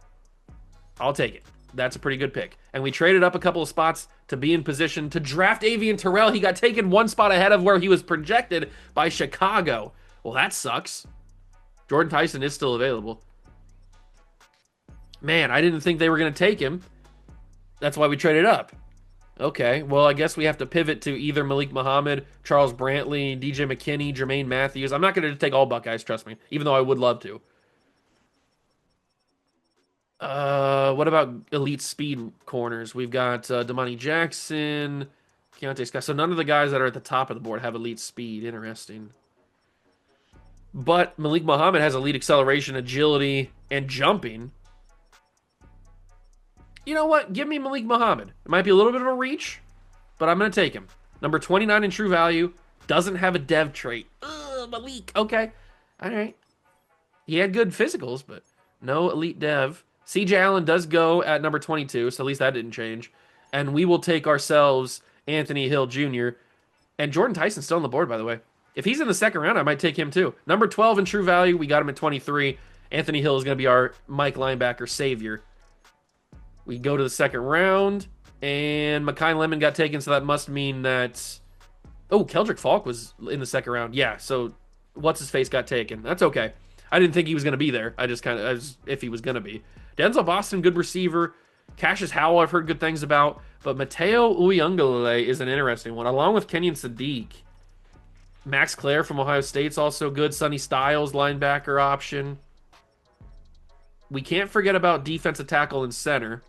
I'll take it. That's a pretty good pick. And we traded up a couple of spots to be in position to draft Avian Terrell. He got taken one spot ahead of where he was projected by Chicago. Well, that sucks. Jordan Tyson is still available. Man, I didn't think they were going to take him. That's why we traded up. Okay, well, I guess we have to pivot to either Malik Muhammad, Charles Brantley, DJ McKinney, Jermaine Matthews. I'm not going to take all Buckeyes, trust me, even though I would love to. What about elite speed corners? We've got Damani Jackson, Keontae Scott. So none of the guys that are at the top of the board have elite speed. Interesting. But Malik Muhammad has elite acceleration, agility, and jumping. You know what? Give me Malik Muhammad. It might be a little bit of a reach, but I'm going to take him. Number 29 in true value. Doesn't have a dev trait. Ugh, Malik. Okay. All right. He had good physicals, but no elite dev. CJ Allen does go at number 22, so at least that didn't change. And we will take ourselves Anthony Hill Jr. And Jordan Tyson's still on the board, by the way. If he's in the second round, I might take him too. Number 12 in true value. We got him at 23. Anthony Hill is going to be our Mike linebacker savior. We go to the second round, and Makai Lemon got taken, so that must mean that... Oh, Keldrick Falk was in the second round. Yeah, so what's-his-face got taken. That's okay. I didn't think he was going to be there. I just kind of... if he was going to be. Denzel Boston, good receiver. Cassius Howell, I've heard good things about. But Mateo Uyunglele is an interesting one, along with Kenyon Sadiq. Max Clare from Ohio State's also good. Sonny Styles, linebacker option. We can't forget about defensive tackle and center.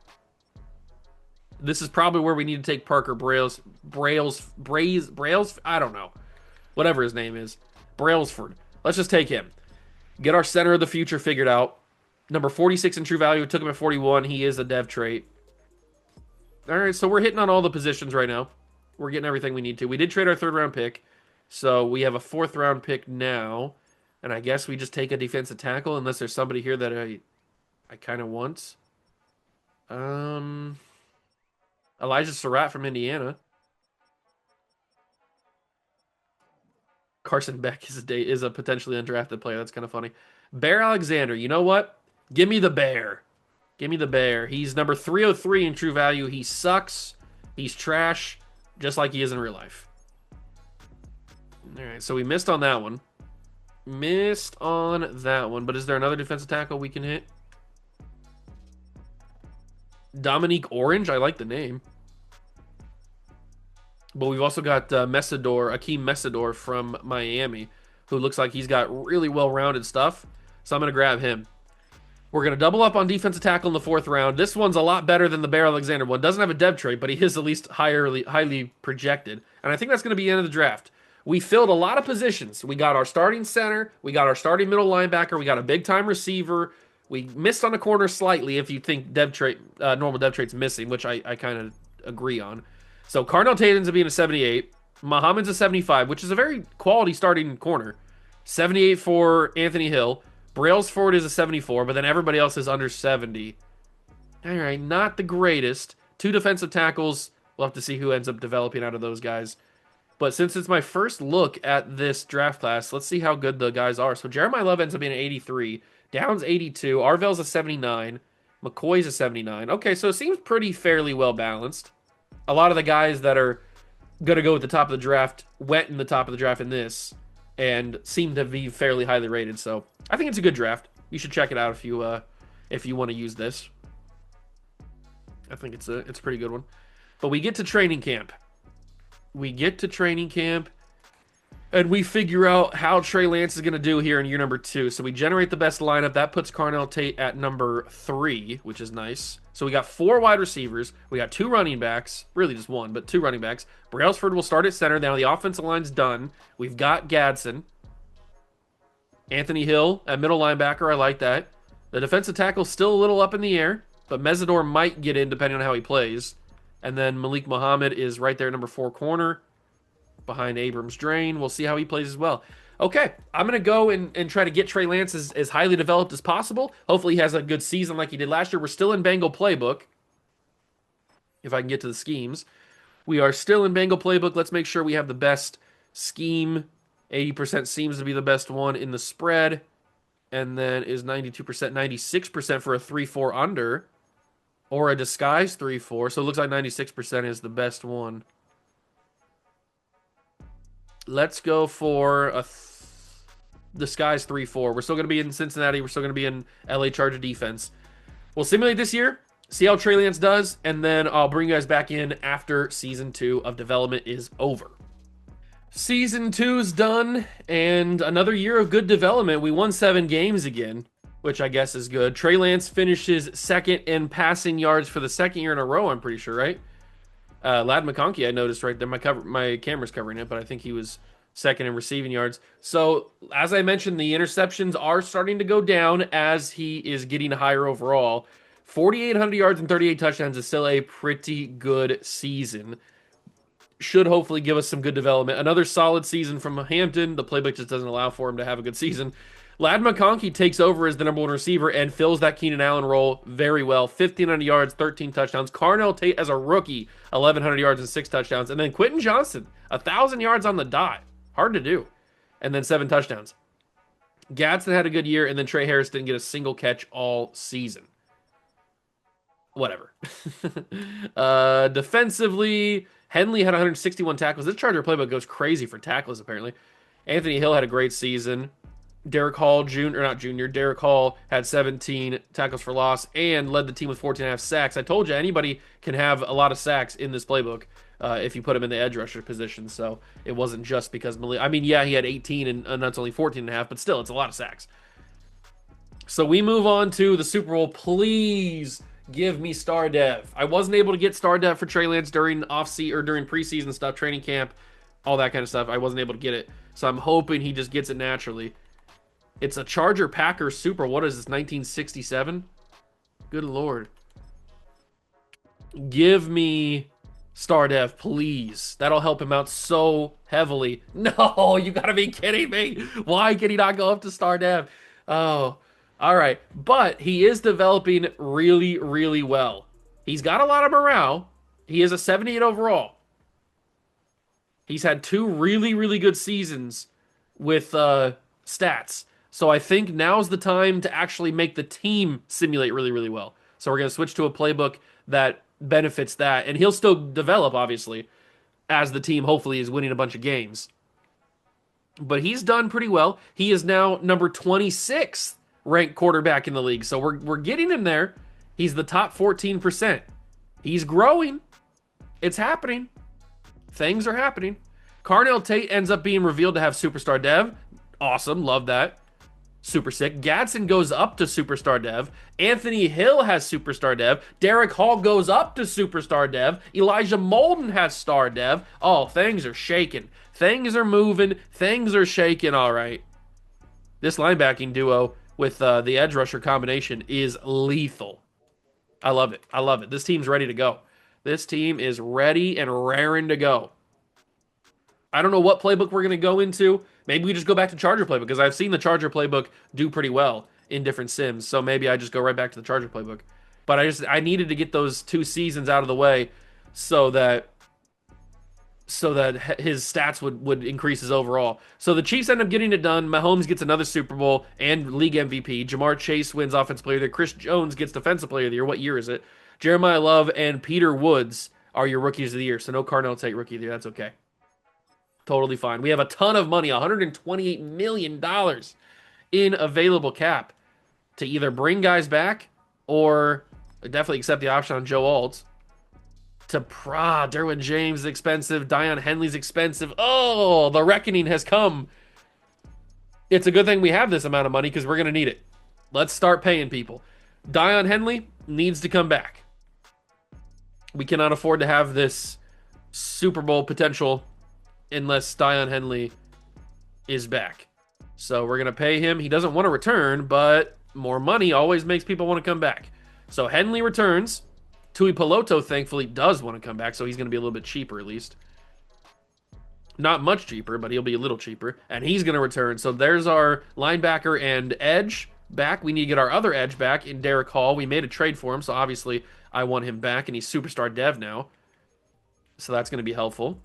This is probably where we need to take Parker Brails, I don't know. Whatever his name is. Brailsford. Let's just take him. Get our center of the future figured out. Number 46 in true value. Took him at 41. He is a dev trait. All right, so we're hitting on all the positions right now. We're getting everything we need to. We did trade our third round pick. So we have a fourth round pick now. And I guess we just take a defensive tackle unless there's somebody here that I kind of want. Elijah Surratt from Indiana. Carson Beck is a potentially undrafted player. That's kind of funny. Bear Alexander. You know what? Give me the Bear. Give me the Bear. He's number 303 in true value. He sucks. He's trash, just like he is in real life. All right, so we missed on that one. But is there another defensive tackle we can hit? Dominique Orange. I like the name. But we've also got Akeem Messidor from Miami, who looks like he's got really well-rounded stuff. So I'm going to grab him. We're going to double up on defensive tackle in the fourth round. This one's a lot better than the Bear Alexander one. Doesn't have a dev trait, but he is at least highly projected. And I think that's going to be the end of the draft. We filled a lot of positions. We got our starting center. We got our starting middle linebacker. We got a big-time receiver. We missed on the corner slightly if you think normal dev trait's missing, which I kind of agree on. So Carnell Tate ends up being a 78. Muhammad's a 75, which is a very quality starting corner. 78 for Anthony Hill. Brailsford is a 74, but then everybody else is under 70. All right, not the greatest. 2 defensive tackles. We'll have to see who ends up developing out of those guys. But since it's my first look at this draft class, let's see how good the guys are. So Jeremiah Love ends up being an 83. Downs 82. Arvell's a 79. McCoy's a 79. Okay, so it seems pretty fairly well balanced. A lot of the guys that are going to go at the top of the draft went in the top of the draft in this and seem to be fairly highly rated. So I think it's a good draft. You should check it out if you want to use this. I think it's a pretty good one. But we get to training camp. And we figure out how Trey Lance is going to do here in year number 2. So we generate the best lineup. That puts Carnell Tate at number 3, which is nice. So we got 4 wide receivers. We got 2 running backs. Really just 1, but 2 running backs. Brailsford will start at center. Now the offensive line's done. We've got Gadsden. Anthony Hill at middle linebacker. I like that. The defensive tackle still a little up in the air, but Mesidor might get in depending on how he plays. And then Malik Muhammad is right there, number 4 corner, behind Abrams Drain. We'll see how he plays as well. Okay, I'm going to go and try to get Trey Lance as highly developed as possible. Hopefully he has a good season like he did last year. We're still in Bengal playbook, if I can get to the schemes. We are still in Bengal playbook. Let's make sure we have the best scheme. 80% seems to be the best one in the spread. And then is 92%, 96% for a 3-4 under. Or a disguise 3-4. So it looks like 96% is the best one. Let's go for a disguise 3-4. We're still going to be in Cincinnati. We're still going to be in LA Charger defense. We'll simulate this year, see how Trey Lance does, and then I'll bring you guys back in after Season 2 of development is over. Season 2's done, and another year of good development. We won 7 games again, which I guess is good. Trey Lance finishes second in passing yards for the second year in a row, I'm pretty sure, right? Lad McConkey, I noticed right there. My camera's covering it, but I think he was second in receiving yards. So, as I mentioned, the interceptions are starting to go down as he is getting higher overall. 4,800 yards and 38 touchdowns is still a pretty good season. Should hopefully give us some good development. Another solid season from Hampton. The playbook just doesn't allow for him to have a good season. Lad McConkey takes over as the number 1 receiver and fills that Keenan Allen role very well. 1,500 yards, 13 touchdowns. Carnell Tate as a rookie, 1,100 yards and 6 touchdowns. And then Quentin Johnston, 1,000 yards on the dot. Hard to do. And then 7 touchdowns. Gadsden had a good year, and then Trey Harris didn't get a single catch all season. Whatever. Defensively, Henley had 161 tackles. This Charger playbook goes crazy for tackles, apparently. Anthony Hill had a great season. Derek Hall, Derek Hall had 17 tackles for loss and led the team with 14.5 sacks. I told you, anybody can have a lot of sacks in this playbook if you put him in the edge rusher position. So it wasn't just because Malik. I mean, yeah, he had 18 and that's only 14.5, but still, it's a lot of sacks. So we move on to the Super Bowl. Please give me Star Dev. I wasn't able to get Star Dev for Trey Lance during during preseason stuff, training camp, all that kind of stuff. I wasn't able to get it. So I'm hoping he just gets it naturally. It's a Charger Packers Super. What is this, 1967? Good Lord. Give me Star Dev, please. That'll help him out so heavily. No, you gotta be kidding me. Why can he not go up to Star Dev? Oh, all right. But he is developing really, really well. He's got a lot of morale. He is a 78 overall. He's had 2 really, really good seasons with stats. So I think now's the time to actually make the team simulate really, really well. So we're going to switch to a playbook that benefits that. And he'll still develop, obviously, as the team hopefully is winning a bunch of games. But he's done pretty well. He is now number 26th ranked quarterback in the league. So we're getting him there. He's the top 14%. He's growing. It's happening. Things are happening. Carnell Tate ends up being revealed to have Superstar Dev. Awesome. Love that. Super sick. Gadsden goes up to Superstar Dev. Anthony Hill has Superstar Dev. Derek Hall goes up to Superstar Dev. Elijah Molden has Star Dev. Oh, things are shaking. Things are moving. Things are shaking, all right. This linebacking duo with the edge rusher combination is lethal. I love it. I love it. This team's ready to go. This team is ready and raring to go. I don't know what playbook we're going to go into. Maybe we just go back to Charger playbook because I've seen the Charger playbook do pretty well in different sims. So maybe I just go right back to the Charger playbook. But I needed to get those 2 seasons out of the way so that his stats would increase his overall. So the Chiefs end up getting it done. Mahomes gets another Super Bowl and league MVP. Jamar Chase wins Offensive Player of the Year. Chris Jones gets Defensive Player of the Year. What year is it? Jeremiah Love and Peter Woods are your Rookies of the Year. So no Carnell Tate Rookie of the Year. That's okay. Totally fine. We have a ton of money, $128 million in available cap to either bring guys back or definitely accept the option on Joe Alt. Derwin James is expensive. Dion Henley's expensive. Oh, the reckoning has come. It's a good thing we have this amount of money because we're going to need it. Let's start paying people. Dion Henley needs to come back. We cannot afford to have this Super Bowl potential unless Dion Henley is back. So we're going to pay him. He doesn't want to return, but more money always makes people want to come back. So Henley returns. Tui Peloto, thankfully, does want to come back, so he's going to be a little bit cheaper at least. Not much cheaper, but he'll be a little cheaper. And he's going to return. So there's our linebacker and edge back. We need to get our other edge back in Derek Hall. We made a trade for him, so obviously I want him back, and he's superstar dev now. So that's going to be helpful.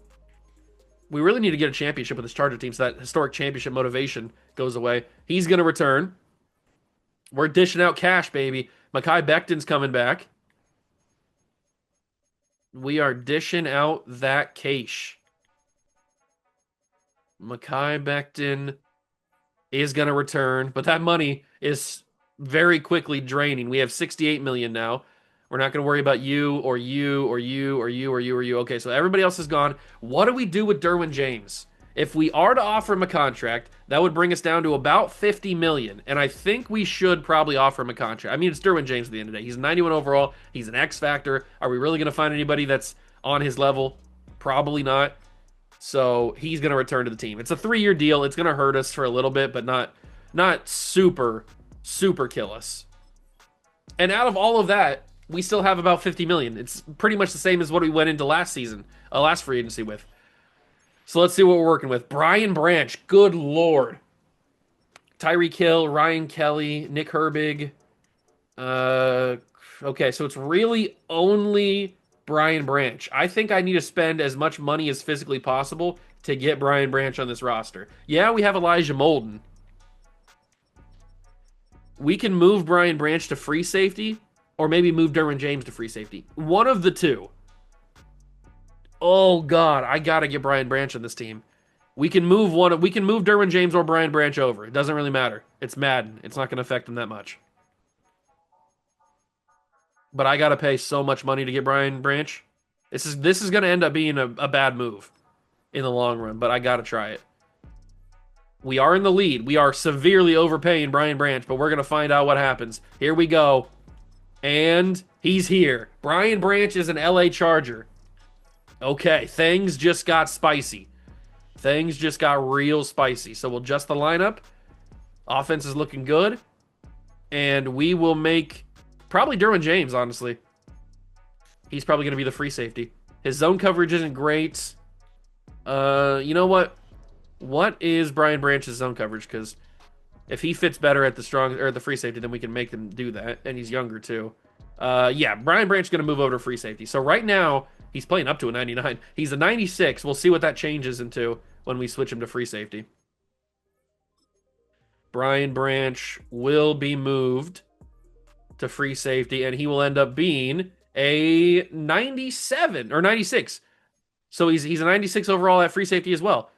We really need to get a championship with this Charger team so that historic championship motivation goes away. He's going to return. We're dishing out cash, baby. Mekhi Becton's coming back. We are dishing out that cash. Mekhi Becton is going to return, but that money is very quickly draining. We have 68 million now. We're not going to worry about you or you or you or you or you or you. Okay, so everybody else is gone. What do we do with Derwin James? If we are to offer him a contract, that would bring us down to about 50 million. And I think we should probably offer him a contract. I mean, it's Derwin James at the end of the day. He's 91 overall. He's an X factor. Are we really going to find anybody that's on his level? Probably not. So he's going to return to the team. It's a 3-year deal. It's going to hurt us for a little bit, but not super kill us. And out of all of that, we still have about 50 million. It's pretty much the same as what we went into last season, last free agency with. So let's see what we're working with. Brian Branch, good lord. Tyreek Hill, Ryan Kelly, Nick Herbig. Okay, so it's really only Brian Branch. I think I need to spend as much money as physically possible to get Brian Branch on this roster. Yeah, we have Elijah Molden. We can move Brian Branch to free safety, or maybe move Derwin James to free safety. One of the two. Oh God, I gotta get Brian Branch on this team. We can move Derwin James or Brian Branch over. It doesn't really matter. It's Madden. It's not gonna affect him that much. But I gotta pay so much money to get Brian Branch. This is gonna end up being a bad move in the long run, but I gotta try it. We are in the lead. We are severely overpaying Brian Branch, but we're gonna find out what happens. Here we go. And he's here. Brian Branch is an LA Charger. Okay, things just got spicy. Things just got real spicy. So we'll adjust the lineup. Offense is looking good. And we will make probably Derwin James, honestly. He's probably going to be the free safety. His zone coverage isn't great. You know what? What is Brian Branch's zone coverage? Because if he fits better at the free safety, then we can make them do that. And he's younger too. Yeah, Brian Branch is going to move over to free safety. So right now, he's playing up to a 99. He's a 96. We'll see what that changes into when we switch him to free safety. Brian Branch will be moved to free safety, and he will end up being a 97 or 96. So he's a 96 overall at free safety as well.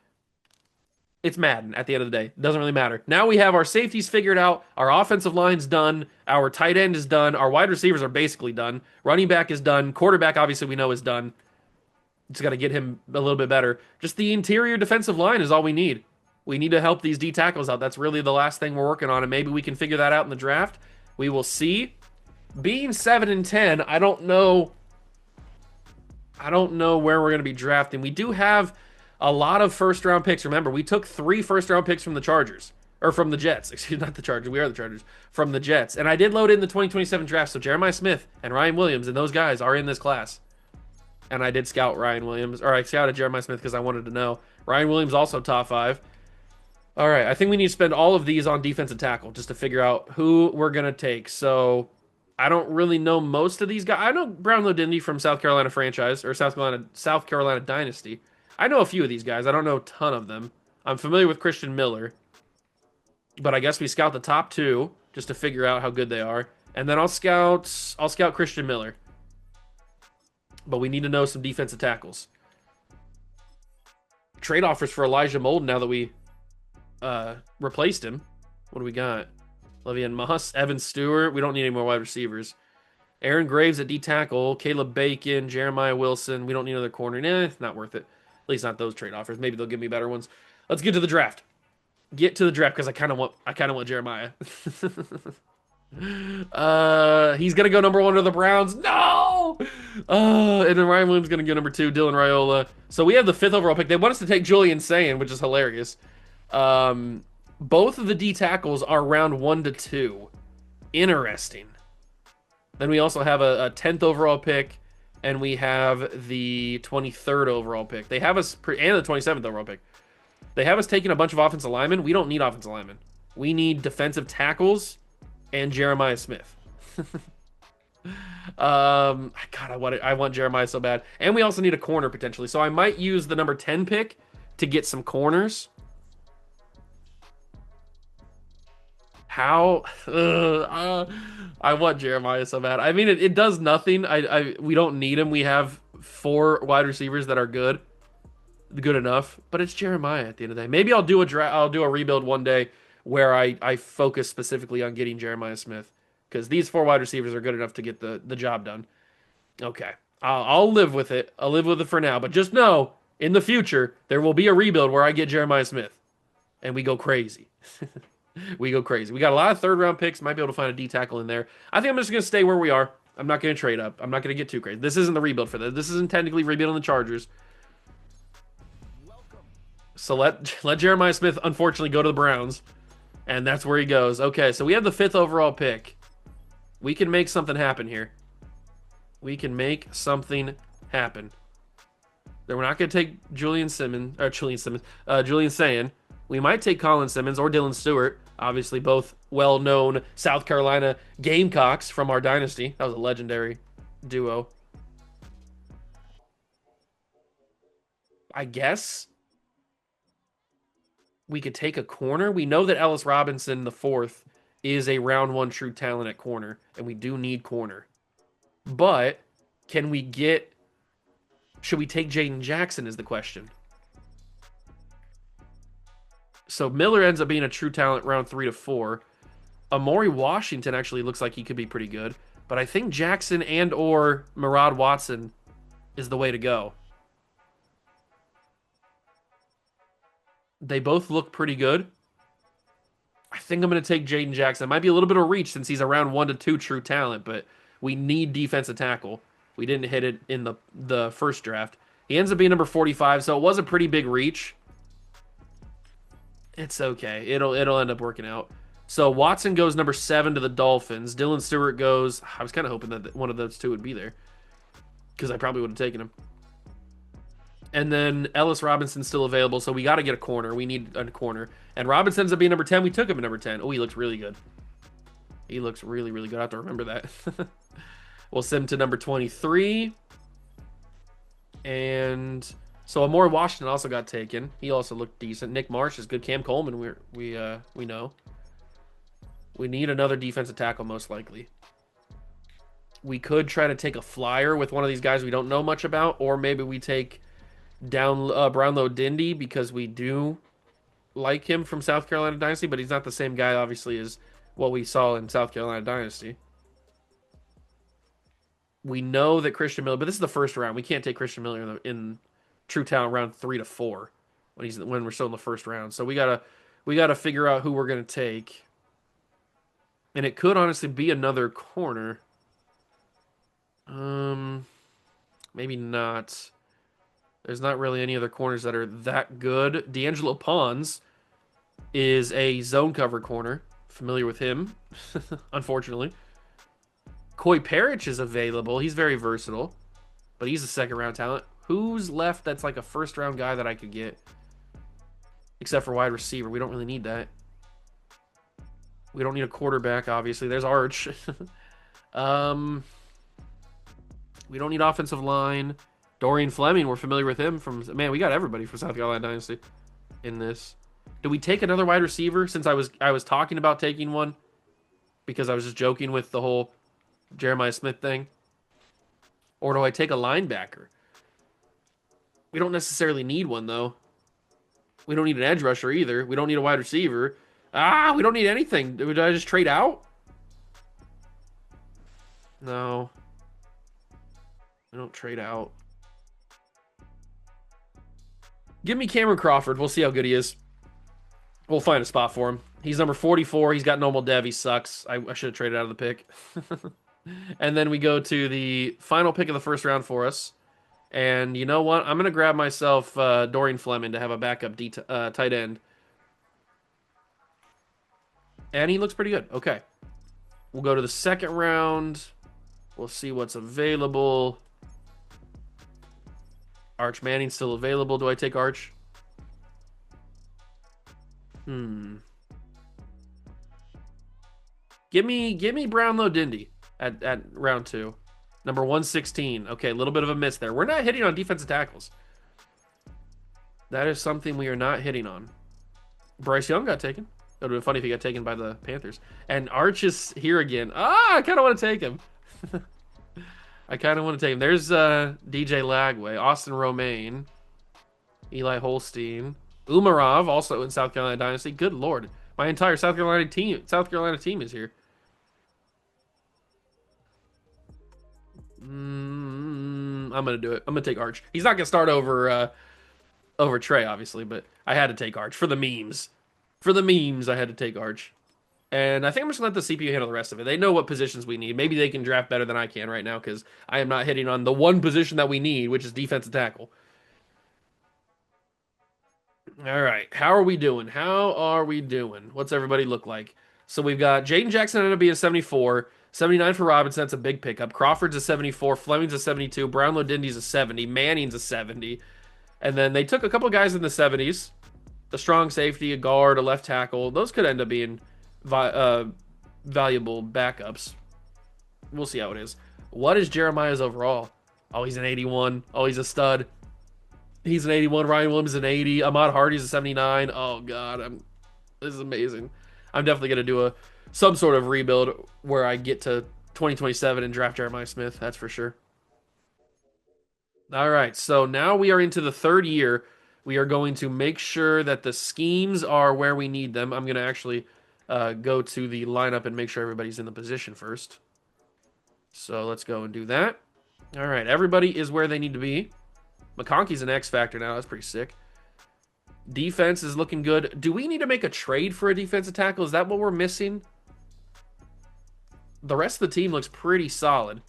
It's Madden at the end of the day. It doesn't really matter. Now we have our safeties figured out. Our offensive line's done. Our tight end is done. Our wide receivers are basically done. Running back is done. Quarterback, obviously, we know is done. Just got to get him a little bit better. Just the interior defensive line is all we need. We need to help these D tackles out. That's really the last thing we're working on, and maybe we can figure that out in the draft. We will see. Being 7-10, I don't know where we're going to be drafting. We do have a lot of first-round picks. Remember, we took 3 first-round picks from the Chargers. Or from the Jets. Excuse me, not the Chargers. We are the Chargers. From the Jets. And I did load in the 2027 draft, so Jeremiah Smith and Ryan Williams and those guys are in this class. And I did scout Ryan Williams. Or I scouted Jeremiah Smith because I wanted to know. Ryan Williams also top 5. All right, I think we need to spend all of these on defensive tackle just to figure out who we're going to take. So I don't really know most of these guys. I know Brownlow Dindy from South Carolina franchise, or South Carolina Dynasty. I know a few of these guys. I don't know a ton of them. I'm familiar with Christian Miller. But I guess we scout the top 2 just to figure out how good they are. And then I'll scout Christian Miller. But we need to know some defensive tackles. Trade offers for Elijah Molden now that we replaced him. What do we got? Le'Veon Moss, Evan Stewart. We don't need any more wide receivers. Aaron Graves at D tackle. Caleb Bacon, Jeremiah Wilson. We don't need another corner. It's not worth it. At least not those trade offers. Maybe they'll give me better ones. Let's get to the draft. Get to the draft because I kind of want Jeremiah. He's gonna go number 1 to the Browns. No. And then Ryan Williams gonna go number 2. Dylan Raiola. So we have the 5th overall pick. They want us to take Julian Sayin, which is hilarious. Both of the D tackles are round 1 to 2. Interesting. Then we also have a 10th overall pick, and we have the 23rd overall pick. They have us, and the 27th overall pick. They have us taking a bunch of offensive linemen. We don't need offensive linemen. We need defensive tackles and Jeremiah Smith. God, I want Jeremiah so bad, and we also need a corner potentially. So I might use the number 10 pick to get some corners. How? I want Jeremiah so bad. I mean, it does nothing. We don't need him. We have four wide receivers that are good enough. But it's Jeremiah at the end of the day. Maybe I'll do a rebuild one day where I focus specifically on getting Jeremiah Smith because these four wide receivers are good enough to get the job done. Okay, I'll live with it. I'll live with it for now. But just know, in the future, there will be a rebuild where I get Jeremiah Smith, and we go crazy. We go crazy. We got a lot of third round picks. Might be able to find a D tackle in there. I think I'm just going to stay where we are. I'm not going to trade up. I'm not going to get too crazy. This isn't the rebuild for this. This isn't technically rebuilding the Chargers. So let Jeremiah Smith unfortunately go to the Browns, and that's where he goes. Okay, so we have the 5th overall pick. We can make something happen here. We can make something happen. Then we're not going to take Julian Sayin. We might take Colin Simmons or Dylan Stewart. Obviously, both well-known South Carolina Gamecocks from our dynasty. That was a legendary duo. I guess we could take a corner. We know that Ellis Robinson, the fourth, is a round 1 true talent at corner, and we do need corner. But can we get... Should we take Jaden Jackson is the question. So Miller ends up being a true talent round 3 to 4. Amori Washington actually looks like he could be pretty good. But I think Jackson and or Murad Watson is the way to go. They both look pretty good. I think I'm going to take Jaden Jackson. It might be a little bit of reach since he's around 1 to 2 true talent, but we need defensive tackle. We didn't hit it in the first draft. He ends up being number 45, so it was a pretty big reach. It's okay. It'll end up working out. So Watson goes number 7 to the Dolphins. Dylan Stewart goes... I was kind of hoping that one of those two would be there because I probably would have taken him. And then Ellis Robinson's still available, so we got to get a corner. We need a corner. And Robinson ends up being number 10. We took him at number 10. Oh, he looks really good. He looks really, really good. I have to remember that. We'll send him to number 23. And so Amore Washington also got taken. He also looked decent. Nick Marsh is good. Cam Coleman, we know. We need another defensive tackle, most likely. We could try to take a flyer with one of these guys we don't know much about, or maybe we take down Brownlow Dindy because we do like him from South Carolina Dynasty, but he's not the same guy, obviously, as what we saw in South Carolina Dynasty. We know that Christian Miller, but this is the first round. We can't take Christian Miller in true talent round 3 to 4 when we're still in the first round. So we gotta figure out who we're gonna take. And it could honestly be another corner. Maybe not. There's not really any other corners that are that good. D'Angelo Pons is a zone cover corner. Familiar with him, unfortunately. Coy Parrish is available. He's very versatile, but he's a second round talent. Who's left that's like a first round guy that I could get? Except for wide receiver. We don't really need that. We don't need a quarterback, obviously. There's Arch. We don't need offensive line. Dorian Fleming, we're familiar with him from... Man, we got everybody from South Carolina Dynasty in this. Do we take another wide receiver since I was talking about taking one? Because I was just joking with the whole Jeremiah Smith thing. Or do I take a linebacker? We don't necessarily need one, though. We don't need an edge rusher either. We don't need a wide receiver. We don't need anything. Did I just trade out? No. I don't trade out. Give me Cameron Crawford. We'll see how good he is. We'll find a spot for him. He's number 44. He's got normal dev. He sucks. I should have traded out of the pick. And then we go to the final pick of the first round for us. And you know what? I'm going to grab myself Dorian Fleming to have a backup tight end. And he looks pretty good. Okay. We'll go to the second round. We'll see what's available. Arch Manning's still available. Do I take Arch? Hmm. Give me Brownlow Dindy at round 2. Number 116. Okay, a little bit of a miss there. We're not hitting on defensive tackles. That is something we are not hitting on. Bryce Young got taken. It would have been funny if he got taken by the Panthers. And Arch is here again. I kind of want to take him. I kind of want to take him. There's DJ Lagway, Austin Romaine, Eli Holstein, Umarov, also in South Carolina Dynasty. Good Lord. My entire South Carolina team is here. I'm gonna do it. I'm gonna take Arch. He's not gonna start over Trey, obviously, but I had to take Arch for the memes. For the memes, I had to take Arch. And I think I'm just gonna let the CPU handle the rest of it. They know what positions we need. Maybe they can draft better than I can right now because I am not hitting on the one position that we need, which is defensive tackle. All right, how are we doing? How are we doing? What's everybody look like? So we've got Jaden Jackson ended up being a 74, 79 for Robinson. That's a big pickup. Crawford's a 74, Fleming's a 72, Brownlow Dindy's a 70, Manning's a 70. And then they took a couple guys in the 70s, a strong safety, a guard, a left tackle. Those could end up being valuable backups. We'll see how it is. What is Jeremiah's overall? Oh, he's an 81. Oh, he's a stud. He's an 81. Ryan Williams is an 80. Ahmad Hardy's a 79. Oh God, this is amazing. I'm definitely gonna do some sort of rebuild where I get to 2027 and draft Jeremiah Smith. That's for sure. All right, so now we are into the third year. We are going to make sure that the schemes are where we need them. I'm gonna actually go to the lineup and make sure everybody's in the position first. So let's go and do that. All right, everybody is where they need to be. McConkey's an X factor now. That's pretty sick. Defense is looking good. Do we need to make a trade for a defensive tackle? Is that what we're missing? The rest of the team looks pretty solid,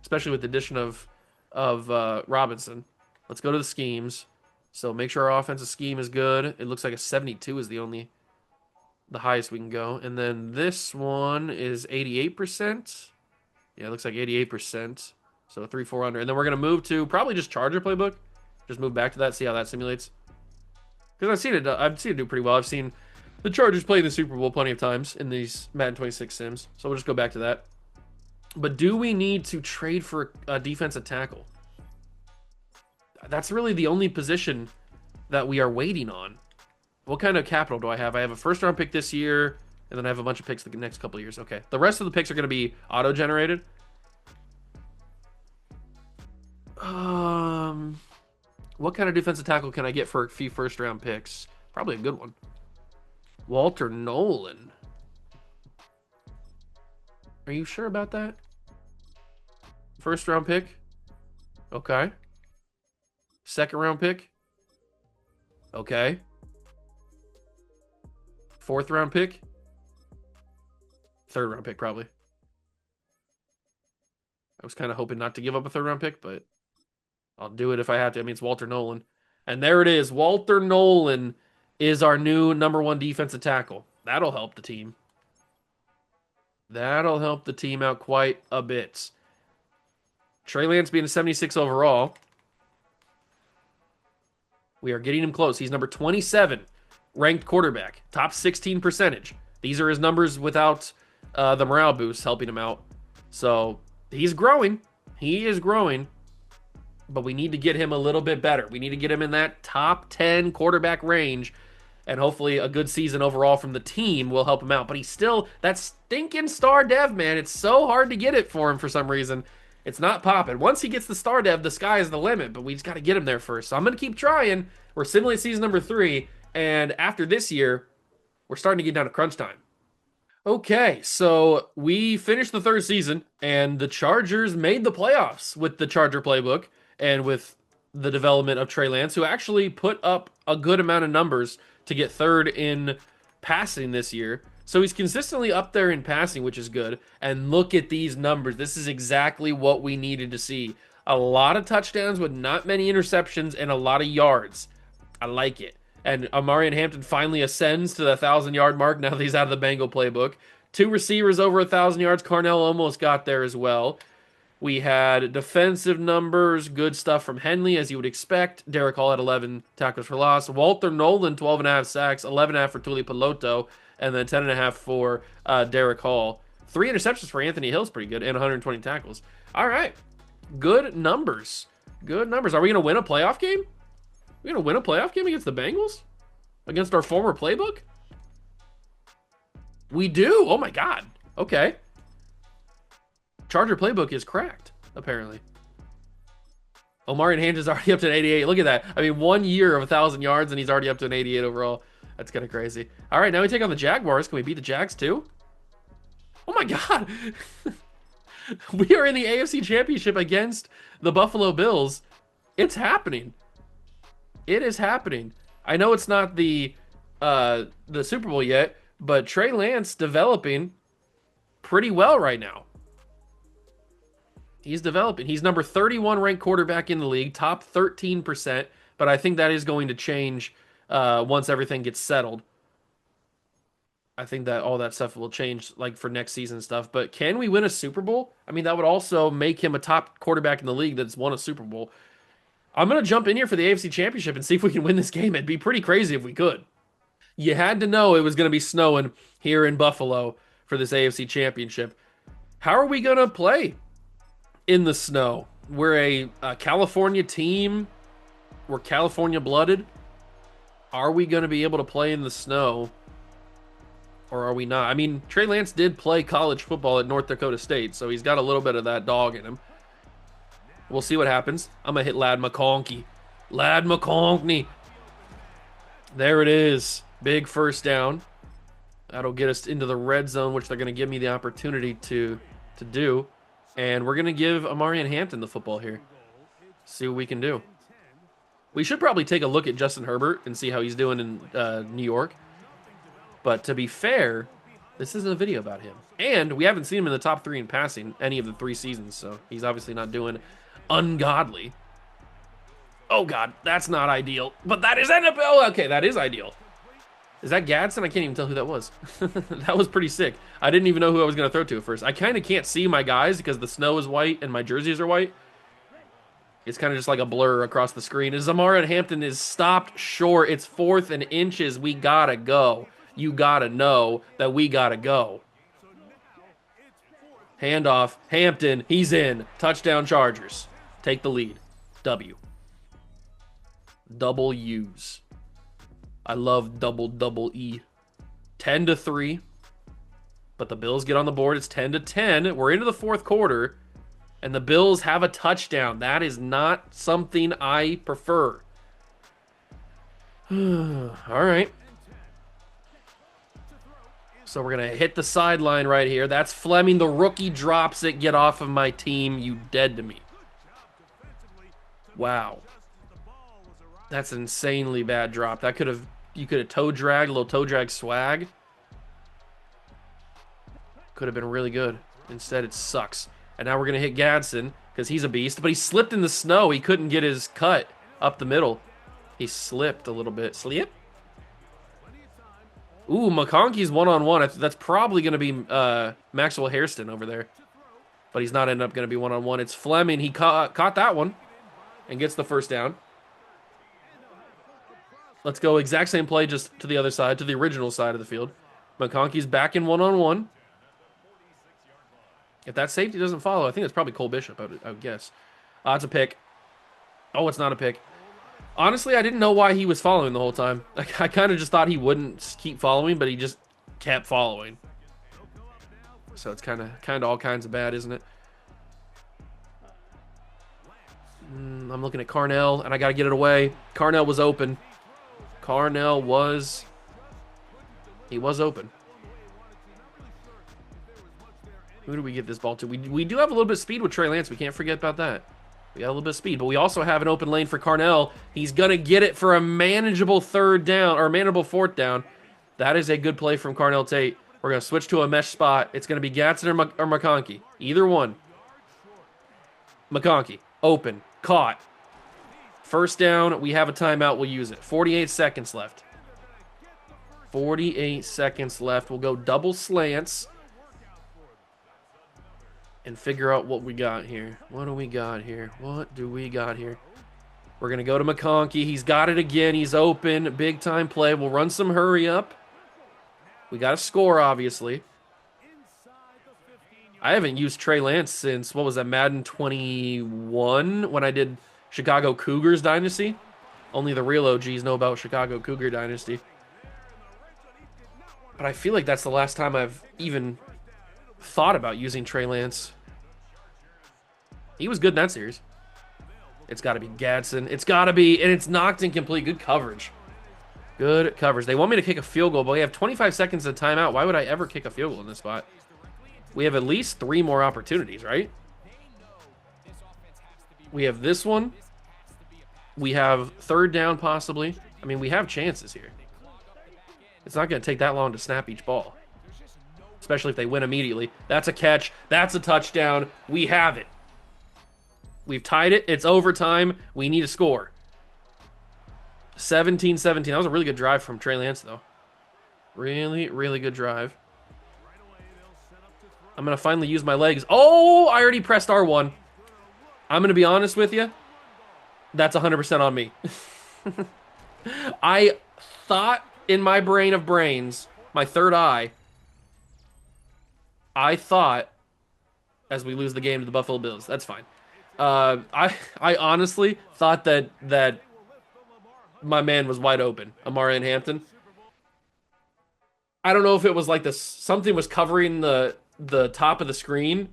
especially with the addition of Robinson. Let's go to the schemes. So make sure our offensive scheme is good. It looks like a 72 is the highest we can go. And then this one is 88%. Yeah, it looks like 88%. So 3-4 under. And then we're going to move to probably just Charger playbook. Just move back to that, see how that simulates. Because I've seen it do pretty well. I've seen the Chargers play in the Super Bowl plenty of times in these Madden 26 sims. So we'll just go back to that. But do we need to trade for a defensive tackle? That's really the only position that we are waiting on. What kind of capital do I have? I have a first round pick this year, and then I have a bunch of picks the next couple of years. Okay. The rest of the picks are going to be auto-generated. What kind of defensive tackle can I get for a few first round picks? Probably a good one. Walter Nolan. Are you sure about that? First round pick? Okay. Second round pick? Okay. Fourth round pick? Third round pick, probably. I was kind of hoping not to give up a third round pick, but I'll do it if I have to. I mean, it's Walter Nolan. And there it is. Walter Nolan is our new number 1 defensive tackle. That'll help the team. That'll help the team out quite a bit. Trey Lance being a 76 overall. We are getting him close. He's number 27 ranked quarterback. Top 16 percentage. These are his numbers without the morale boost helping him out. So he's growing. He is growing. But we need to get him a little bit better. We need to get him in that top 10 quarterback range. And hopefully a good season overall from the team will help him out. But he's still that stinking star dev, man. It's so hard to get it for him for some reason. It's not popping. Once he gets the star dev, the sky is the limit. But we just got to get him there first. So I'm going to keep trying. We're simulating season number 3. And after this year, we're starting to get down to crunch time. Okay, so we finished the 3rd season. And the Chargers made the playoffs with the Charger playbook. And with the development of Trey Lance, who actually put up a good amount of numbers to get 3rd in passing this year. So he's consistently up there in passing, which is good. And look at these numbers. This is exactly what we needed to see. A lot of touchdowns with not many interceptions and a lot of yards. I like it. And Amarian Hampton finally ascends to the 1,000-yard mark now that he's out of the Bengal playbook. 2 receivers over 1,000 yards. Carnell almost got there as well. We had defensive numbers, good stuff from Henley, as you would expect. Derek Hall had 11 tackles for loss. Walter Nolan, 12 and a half sacks, 11 and a half for Tuli Peloto, and then 10 and a half for Derek Hall. 3 interceptions for Anthony Hill's pretty good, and 120 tackles. All right. Good numbers. Good numbers. Are we going to win a playoff game? We going to win a playoff game against the Bengals? Against our former playbook? We do. Oh, my God. Okay. Charger playbook is cracked, apparently. Omarion Hampton's already up to an 88. Look at that. I mean, 1 year of 1,000 yards, and he's already up to an 88 overall. That's kind of crazy. All right, now we take on the Jaguars. Can we beat the Jags, too? Oh, my God. We are in the AFC Championship against the Buffalo Bills. It's happening. It is happening. I know it's not the Super Bowl yet, but Trey Lance developing pretty well right now. He's developing. He's number 31 ranked quarterback in the league, top 13%, but I think that is going to change once everything gets settled. I think that all that stuff will change like for next season stuff. But can we win a Super Bowl? I mean, that would also make him a top quarterback in the league that's won a Super Bowl. I'm going to jump in here for the AFC Championship and see if we can win this game. It'd be pretty crazy if we could. You had to know it was going to be snowing here in Buffalo for this AFC Championship. How are we going to play in the snow? We're a California team. We're California blooded. Are we going to be able to play in the snow? Or are we not? I mean, Trey Lance did play college football at North Dakota State, so he's got a little bit of that dog in him. We'll see what happens. I'm going to hit Lad McConkey. Lad McConkey. There it is. Big first down. That'll get us into the red zone, which they're going to give me the opportunity to do. And we're going to give Amarian Hampton the football here. See what we can do. We should probably take a look at Justin Herbert and see how he's doing in New York. But to be fair, this isn't a video about him. And we haven't seen him in the top 3 in passing any of the 3 seasons, so he's obviously not doing ungodly. Oh, God, that's not ideal. But that is NFL. Okay, that is ideal. Is that Gadsden? I can't even tell who that was. That was pretty sick. I didn't even know who I was going to throw to at first. I kind of can't see my guys because the snow is white and my jerseys are white. It's kind of just like a blur across the screen. As Amarian Hampton is stopped short. It's 4th and inches. We got to go. You got to know that we got to go. Handoff. Hampton. He's in. Touchdown Chargers. Take the lead. W. Double U's. I love double E. 10-3. But the Bills get on the board. It's 10-10. We're into the 4th quarter. And the Bills have a touchdown. That is not something I prefer. All right. So we're going to hit the sideline right here. That's Fleming. The rookie drops it. Get off of my team. You dead to me. Wow. That's an insanely bad drop. That you could have toe dragged, a little toe drag swag. Could have been really good. Instead, it sucks. And now we're going to hit Gadsden because he's a beast. But he slipped in the snow. He couldn't get his cut up the middle. He slipped a little bit. Slip? Ooh, McConkey's one-on-one. That's probably going to be Maxwell Hairston over there. But he's not ended up going to be one-on-one. It's Fleming. He caught that one and gets the first down. Let's go exact same play just to the other side, to the original side of the field. McConkey's back in one-on-one. If that safety doesn't follow, I think it's probably Cole Bishop, I would guess. It's a pick. Oh, it's not a pick. Honestly, I didn't know why he was following the whole time. I kind of just thought he wouldn't keep following, but he just kept following. So it's kind of all kinds of bad, isn't it? I'm looking at Carnell, and I got to get it away. Carnell was open. He was open. Who do we get this ball to? We do have a little bit of speed with Trey Lance. We can't forget about that. We got a little bit of speed, but we also have an open lane for Carnell. He's going to get it for a manageable 3rd down, or a manageable 4th down. That is a good play from Carnell Tate. We're going to switch to a mesh spot. It's going to be Gadsden or McConkey. Either one. McConkey. Open. Caught. First down, we have a timeout. We'll use it. 48 seconds left. 48 seconds left. We'll go double slants and figure out what we got here. What do we got here? What do we got here? We're going to go to McConkey. He's got it again. He's open. Big time play. We'll run some hurry up. We got to score, obviously. I haven't used Trey Lance since, what was that, Madden 21 when I did Chicago Cougars Dynasty. Only the real OGs know about Chicago Cougar Dynasty. But I feel like that's the last time I've even thought about using Trey Lance. He was good in that series. It's got to be Gadsden. It's got to be, and it's knocked incomplete. Good coverage. Good coverage. They want me to kick a field goal, but we have 25 seconds of timeout. Why would I ever kick a field goal in this spot? We have at least 3 more opportunities, right? We have this one. We have third down, possibly. I mean, we have chances here. It's not going to take that long to snap each ball, especially if they win immediately. That's a catch. That's a touchdown. We have it. We've tied it. It's overtime. We need a score. 17-17. That was a really good drive from Trey Lance, though. Really, really good drive. I'm going to finally use my legs. Oh, I already pressed R1. I'm going to be honest with you. That's 100% on me. I thought in my brain of brains, my third eye, I thought, as we lose the game to the Buffalo Bills, that's fine. I honestly thought that my man was wide open, Amari Hampton. I don't know if it was like this, something was covering the top of the screen.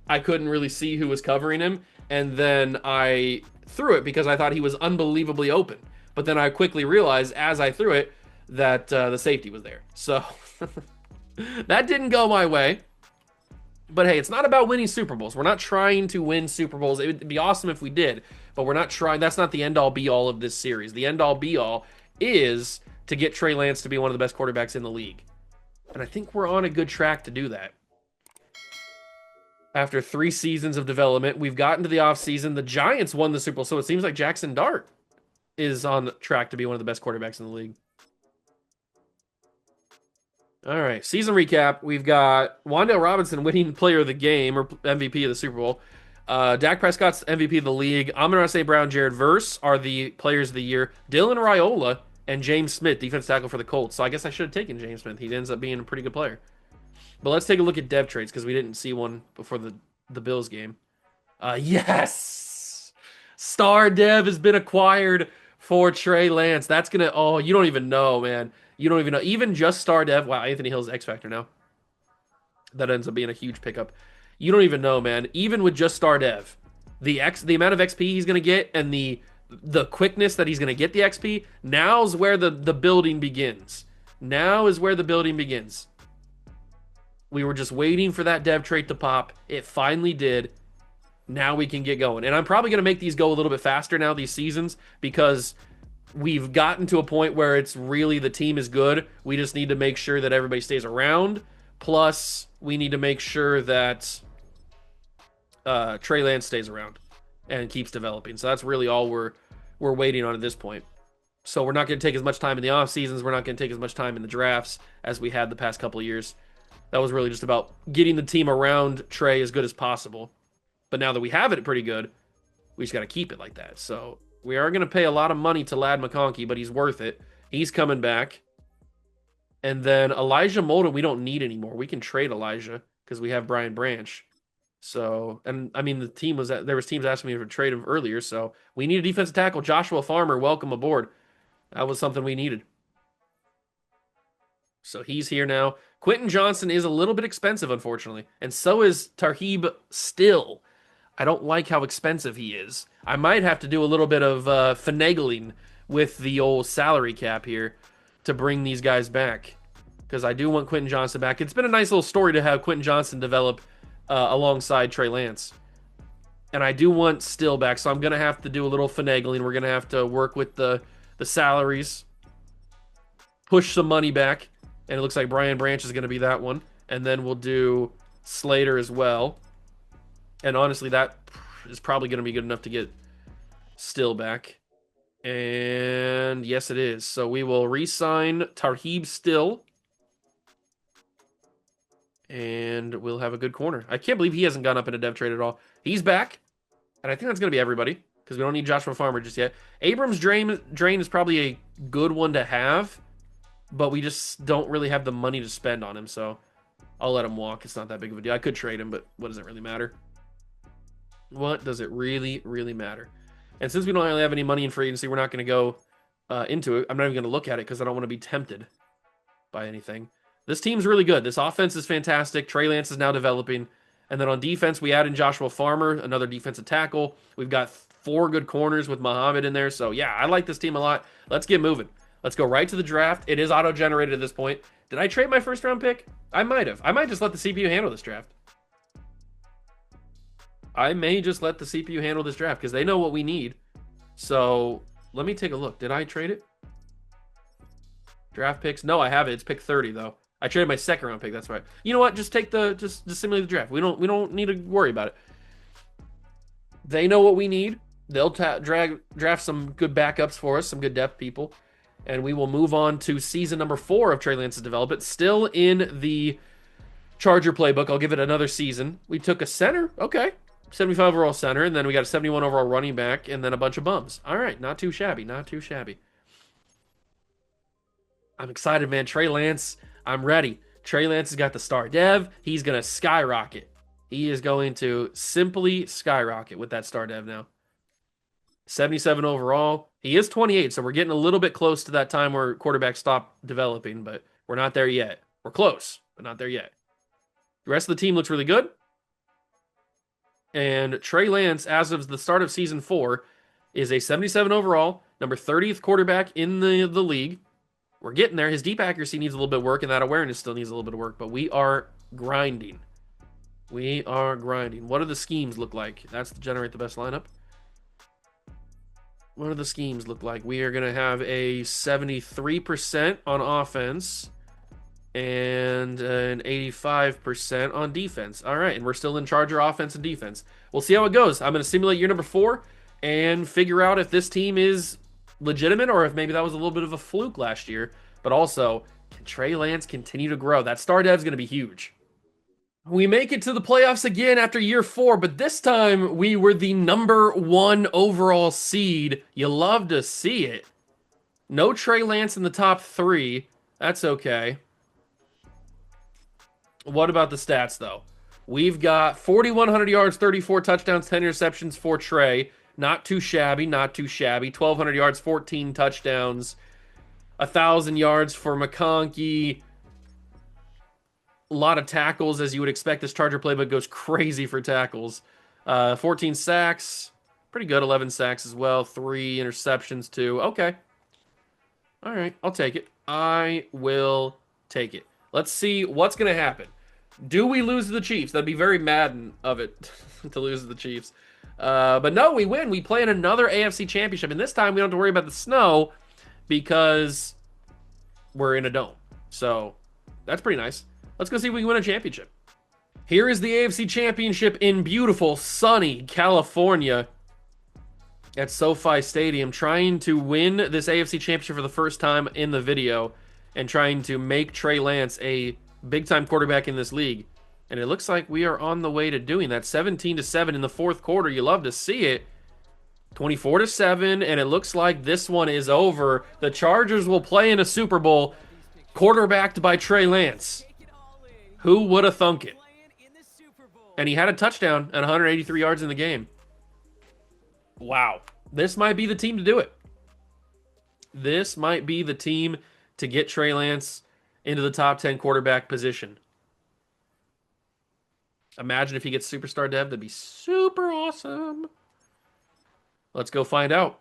I couldn't really see who was covering him, and then I threw it because I thought he was unbelievably open. But then I quickly realized as I threw it that the safety was there. So that didn't go my way. But hey, it's not about winning Super Bowls. We're not trying to win Super Bowls. It would be awesome if we did, but we're not trying. That's not the end-all, be-all of this series. The end-all, be-all is to get Trey Lance to be one of the best quarterbacks in the league. And I think we're on a good track to do that. After 3 seasons of development, we've gotten to the offseason. The Giants won the Super Bowl, so it seems like Jackson Dart is on track to be one of the best quarterbacks in the league. All right, season recap. We've got Wan'Dale Robinson winning player of the game or MVP of the Super Bowl. Dak Prescott's MVP of the league. Amon-Ra St. Brown, Jared Verse are the players of the year. Dylan Raiola and James Smith, defense tackle for the Colts. So I guess I should have taken James Smith. He ends up being a pretty good player. But let's take a look at dev trades because we didn't see one before the Bills game. Yes! Star Dev has been acquired for Trey Lance. That's going to... Oh, you don't even know, man. You don't even know. Even just Star Dev. Wow, Anthony Hill's X Factor now. That ends up being a huge pickup. You don't even know, man. Even with just Star Dev, the amount of XP he's going to get and the quickness that he's going to get the XP, now's where the building begins. Now is where the building begins. We were just waiting for that dev trait to pop. It finally did. Now we can get going. And I'm probably going to make these go a little bit faster now, these seasons, because we've gotten to a point where it's really the team is good. We just need to make sure that everybody stays around. Plus, we need to make sure that Trey Lance stays around and keeps developing. So that's really all we're waiting on at this point. So we're not going to take as much time in the off seasons. We're not going to take as much time in the drafts as we had the past couple of years. That was really just about getting the team around Trey as good as possible. But now that we have it pretty good, we just got to keep it like that. So we are going to pay a lot of money to Lad McConkey, but he's worth it. He's coming back. And then Elijah Molden, we don't need anymore. We can trade Elijah because we have Brian Branch. So, and I mean, there was teams asking me to trade him earlier. So we need a defensive tackle. Joshua Farmer, welcome aboard. That was something we needed. So he's here now. Quentin Johnson is a little bit expensive, unfortunately. And so is Tarheeb Still. I don't like how expensive he is. I might have to do a little bit of finagling with the old salary cap here to bring these guys back. Because I do want Quentin Johnson back. It's been a nice little story to have Quentin Johnson develop alongside Trey Lance. And I do want Still back, so I'm going to have to do a little finagling. We're going to have to work with the salaries. Push some money back. And it looks like Brian Branch is going to be that one. And then we'll do Slater as well. And honestly, that is probably going to be good enough to get Still back. And yes, it is. So we will re-sign Tarheeb Still. And we'll have a good corner. I can't believe he hasn't gone up in a dev trade at all. He's back. And I think that's going to be everybody. Because we don't need Joshua Farmer just yet. Abrams Drain is probably a good one to have. But we just don't really have the money to spend on him. So I'll let him walk. It's not that big of a deal. I could trade him, but what does it really matter? What does it really, really matter? And since we don't really have any money in free agency, we're not going to go into it. I'm not even going to look at it because I don't want to be tempted by anything. This team's really good. This offense is fantastic. Trey Lance is now developing. And then on defense, we add in Joshua Farmer, another defensive tackle. We've got 4 good corners with Muhammad in there. So, yeah, I like this team a lot. Let's get moving. Let's go right to the draft. It is auto-generated at this point. Did I trade my first-round pick? I might have. I might just let the CPU handle this draft. I may just let the CPU handle this draft because they know what we need. So, let me take a look. Did I trade it? Draft picks? No, I haven't. It's pick 30, though. I traded my second round pick. That's right. You know what? Just take just simulate the draft. We don't need to worry about it. They know what we need. They'll draft some good backups for us, some good depth people, and we will move on to season number 4 of Trey Lance's development. Still in the Charger playbook. I'll give it another season. We took a center. Okay. 75 overall center, and then we got a 71 overall running back, and then a bunch of bums. All right. Not too shabby. Not too shabby. I'm excited, man. Trey Lance, I'm ready. Trey Lance has got the star dev. He's going to skyrocket. He is going to simply skyrocket with that star dev now. 77 overall. He is 28, so we're getting a little bit close to that time where quarterbacks stop developing, but we're not there yet. We're close, but not there yet. The rest of the team looks really good. And Trey Lance, as of the start of season 4, is a 77 overall, number 30th quarterback in the league. We're getting there. His deep accuracy needs a little bit of work, and that awareness still needs a little bit of work, but we are grinding. We are grinding. What do the schemes look like? That's to generate the best lineup. What do the schemes look like? We are going to have a 73% on offense and an 85% on defense. All right, and we're still in Charger offense and defense. We'll see how it goes. I'm going to simulate year number 4 and figure out if this team is legitimate or if maybe that was a little bit of a fluke last year. But also, can Trey Lance continue to grow? That star dev is going to be huge. We make it to the playoffs again after year 4, but this time we were the number 1 overall seed. You love to see it. No Trey Lance in the top 3. That's okay. What about the stats, though? We've got 4,100 yards, 34 touchdowns, 10 interceptions for Trey. Not too shabby, not too shabby. 1,200 yards, 14 touchdowns. 1,000 yards for McConkey. A lot of tackles, as you would expect. This Charger playbook goes crazy for tackles. 14 sacks. Pretty good. 11 sacks as well. 3 interceptions, too. Okay. All right. I'll take it. I will take it. Let's see what's going to happen. Do we lose to the Chiefs? That'd be very Madden of it to lose to the Chiefs. But no, we win. We play in another AFC championship. And this time we don't have to worry about the snow because we're in a dome. So that's pretty nice. Let's go see if we can win a championship. Here is the AFC championship in beautiful, sunny California at SoFi Stadium, trying to win this AFC championship for the first time in the video and trying to make Trey Lance a big-time quarterback in this league. And it looks like we are on the way to doing that. 17-7 in the fourth quarter. You love to see it. 24-7, and it looks like this one is over. The Chargers will play in a Super Bowl, quarterbacked by Trey Lance. Who would have thunk it? And he had a touchdown and 183 yards in the game. Wow. This might be the team to do it. This might be the team to get Trey Lance into the top 10 quarterback position. Imagine if he gets superstar dev. That'd be super awesome. Let's go find out.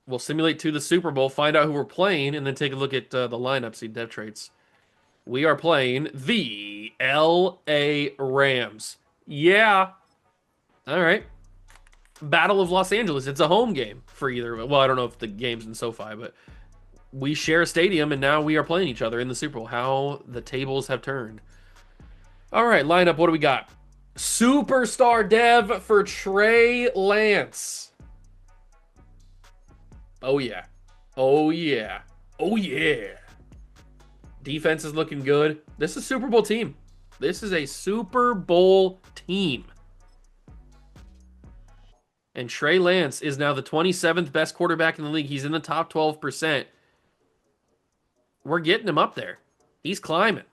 We'll simulate to the Super Bowl, find out who we're playing, and then take a look at the lineup, see dev traits. We are playing the L.A. Rams. Yeah. All right. Battle of Los Angeles. It's a home game for either. Well, I don't know if the game's in SoFi, but we share a stadium, and now we are playing each other in the Super Bowl. How the tables have turned. All right, lineup. What do we got? Superstar dev for Trey Lance. Oh, yeah. Oh, yeah. Oh, yeah. Defense is looking good. This is a Super Bowl team. This is a Super Bowl team. And Trey Lance is now the 27th best quarterback in the league. He's in the top 12%. We're getting him up there. He's climbing.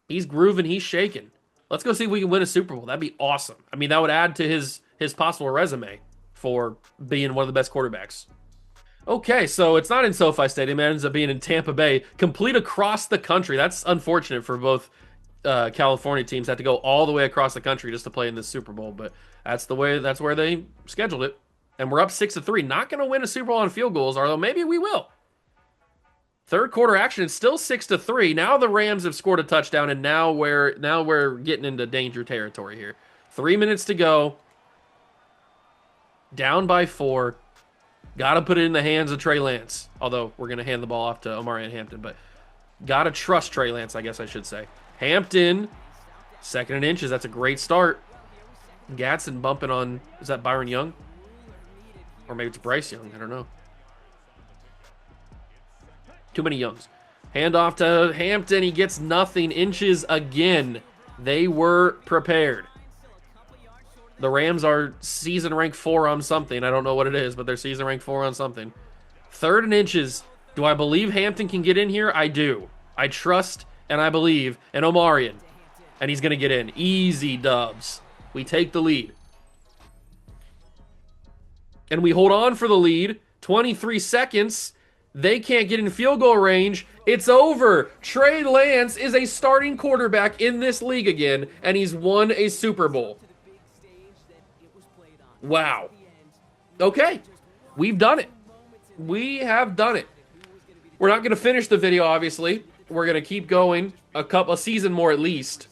He's grooving. He's shaking. Let's go see if we can win a Super Bowl. That'd be awesome. I mean, that would add to his possible resume for being one of the best quarterbacks. Okay, so it's not in SoFi Stadium. It ends up being in Tampa Bay, complete across the country. That's unfortunate for both California teams. Had to go all the way across the country just to play in this Super Bowl, but that's the way. That's where they scheduled it, and we're up 6-3. Not going to win a Super Bowl on field goals, although maybe we will. Third quarter action, it's still 6-3. Now the Rams have scored a touchdown, and now we're getting into danger territory here. 3 minutes to go. Down by 4. Got to put it in the hands of Trey Lance. Although we're going to hand the ball off to Omari and Hampton, but got to trust Trey Lance, I guess I should say. Hampton, 2nd and inches. That's a great start. Gatson bumping on, is that Byron Young? Or maybe it's Bryce Young. I don't know. Too many Youngs. Hand off to Hampton. He gets nothing. Inches again. They were prepared. The Rams are season rank 4 on something. I don't know what it is, but they're season rank 4 on something. 3rd and inches. Do I believe Hampton can get in here? I do. I trust and I believe in Omarion. And he's going to get in. Easy dubs. We take the lead. And we hold on for the lead. 23 seconds. They can't get in field goal range. It's over. Trey Lance is a starting quarterback in this league again, and he's won a Super Bowl. Wow. Okay. We've done it. We have done it. We're not going to finish the video, obviously. We're going to keep going a season more at least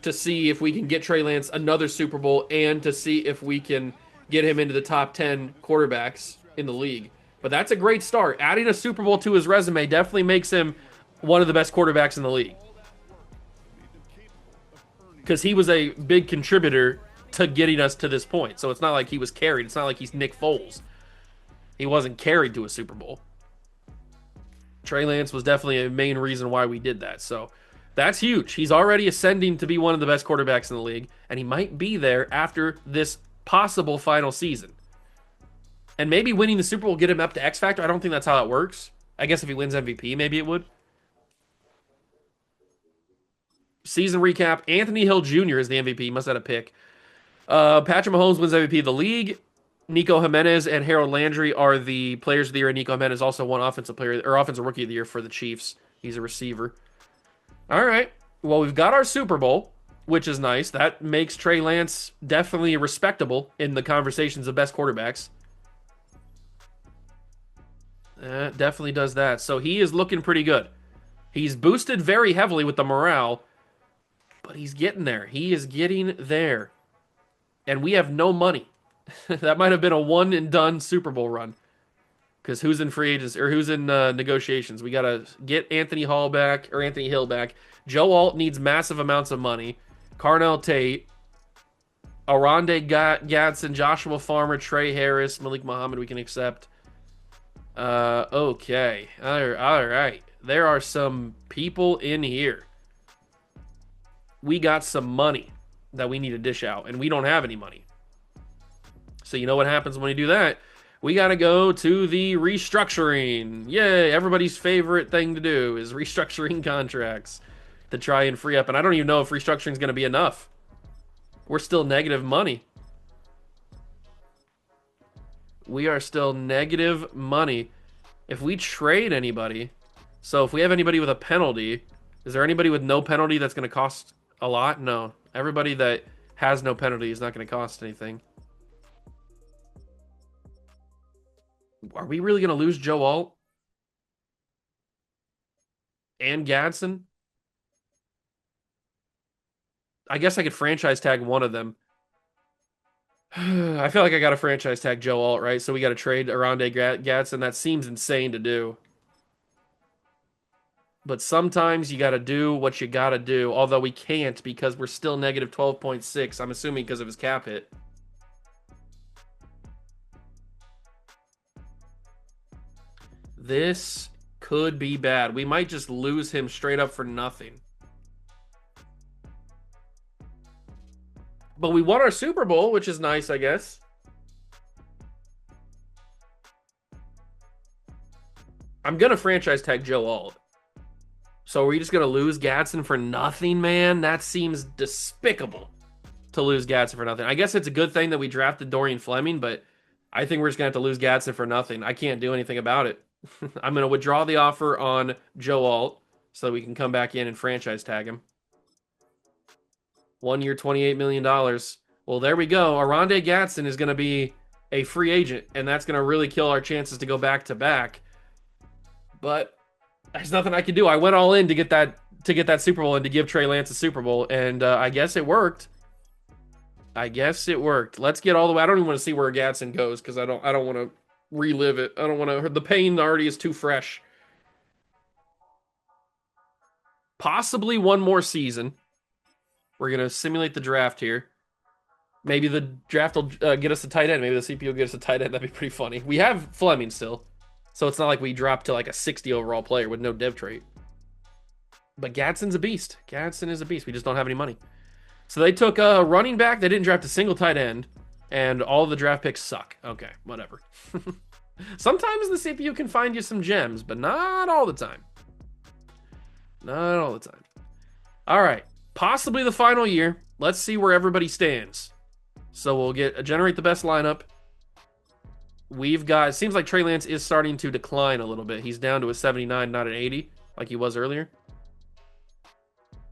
to see if we can get Trey Lance another Super Bowl and to see if we can get him into the top 10 quarterbacks in the league. But that's a great start. Adding a Super Bowl to his resume definitely makes him one of the best quarterbacks in the league. Because he was a big contributor to getting us to this point. So it's not like he was carried. It's not like he's Nick Foles. He wasn't carried to a Super Bowl. Trey Lance was definitely a main reason why we did that. So that's huge. He's already ascending to be one of the best quarterbacks in the league. And he might be there after this possible final season. And maybe winning the Super Bowl will get him up to X Factor. I don't think that's how it works. I guess if he wins MVP, maybe it would. Season recap. Anthony Hill Jr. is the MVP. He must have had a pick. Patrick Mahomes wins MVP of the league. Nico Jimenez and Harold Landry are the players of the year. And Nico Jimenez also won offensive rookie of the year for the Chiefs. He's a receiver. All right. Well, we've got our Super Bowl, which is nice. That makes Trey Lance definitely respectable in the conversations of best quarterbacks. Definitely does that. So he is looking pretty good. He's boosted very heavily with the morale, but he's getting there. He is getting there. And we have no money. That might have been a one and done Super Bowl run. Because who's in free agents or who's in negotiations? We got to get Anthony Hill back. Joe Alt needs massive amounts of money. Carnell Tate, Aronde Gadsden, Joshua Farmer, Trey Harris, Malik Muhammad we can accept. Okay. All right. There are some people in here. We got some money that we need to dish out, and we don't have any money. So you know what happens when we do that? We got to go to the restructuring. Yay, everybody's favorite thing to do is restructuring contracts to try and free up. And I don't even know if restructuring is going to be enough. We're still negative money. We are still negative money. If we trade anybody, so if we have anybody with a penalty, is there anybody with no penalty that's going to cost a lot? No. Everybody that has no penalty is not going to cost anything. Are we really going to lose Joe Alt? And Gadsden? I guess I could franchise tag one of them. I feel like I got to franchise tag Joe Alt, right? So we got to trade Aronde Gadsden. That seems insane to do. But sometimes you got to do what you got to do. Although we can't because we're still negative 12.6. I'm assuming because of his cap hit. This could be bad. We might just lose him straight up for nothing. But we won our Super Bowl, which is nice, I guess. I'm going to franchise tag Joe Alt. So are we just going to lose Gadsden for nothing, man? That seems despicable to lose Gadsden for nothing. I guess it's a good thing that we drafted Dorian Fleming, but I think we're just going to have to lose Gadsden for nothing. I can't do anything about it. I'm going to withdraw the offer on Joe Alt so that we can come back in and franchise tag him. 1 year, $28 million. Well, there we go. Aronde Gadsden is going to be a free agent, and that's going to really kill our chances to go back to back. But there's nothing I can do. I went all in to get that Super Bowl and to give Trey Lance a Super Bowl, and I guess it worked. Let's get all the way. I don't even want to see where Gadsden goes because I don't want to relive it. I don't want to. The pain already is too fresh. Possibly one more season. We're gonna simulate the draft here. Maybe the draft will get us a tight end. Maybe the CP will get us a tight end. That'd be pretty funny. We have Fleming still, so it's not like we dropped to like a 60 overall player with no dev trait. But Gadsden's a beast. Gadsden is a beast. We just don't have any money. So they took a running back. They didn't draft a single tight end, and all the draft picks suck. Okay, whatever. Sometimes the CPU can find you some gems, but not all the time. Not all the time. All right, possibly the final year. Let's see where everybody stands. So we'll generate the best lineup. We've got, it seems like Trey Lance is starting to decline a little bit. He's down to a 79, not an 80, like he was earlier.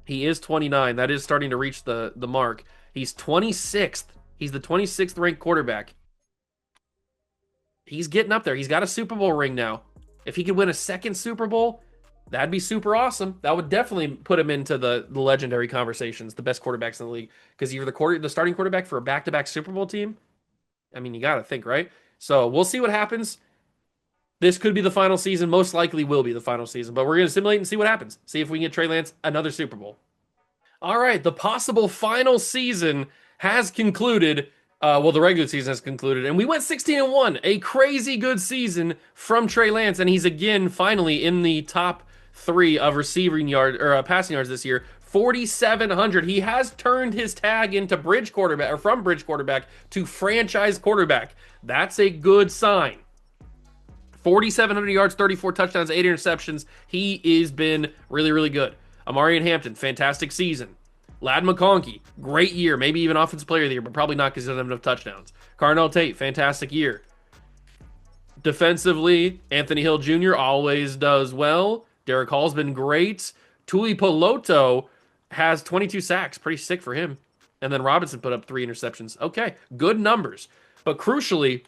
He is 29. That is starting to reach the mark. He's 26th. He's the 26th ranked quarterback. He's getting up there. He's got a Super Bowl ring now. If he could win a second Super Bowl, that'd be super awesome. That would definitely put him into the legendary conversations, the best quarterbacks in the league. Because you're the starting quarterback for a back-to-back Super Bowl team. I mean, you got to think, right? So we'll see what happens. This could be the final season. Most likely will be the final season. But we're going to simulate and see what happens. See if we can get Trey Lance another Super Bowl. All right, the possible final season has concluded. The regular season has concluded, and we went 16-1. A crazy good season from Trey Lance, and he's again finally in the top 3 of receiving yard or passing yards this year. 4,700. He has turned his tag into bridge quarterback, or from bridge quarterback to franchise quarterback. That's a good sign. 4,700 yards, 34 touchdowns, 8 interceptions. He has been really, really good. Amarian Hampton, fantastic season. Ladd McConkey, great year. Maybe even Offensive Player of the Year, but probably not because he doesn't have enough touchdowns. Carnell Tate, fantastic year. Defensively, Anthony Hill Jr. always does well. Derek Hall's been great. Tuli Poloto has 22 sacks. Pretty sick for him. And then Robinson put up 3 interceptions. Okay, good numbers. But crucially,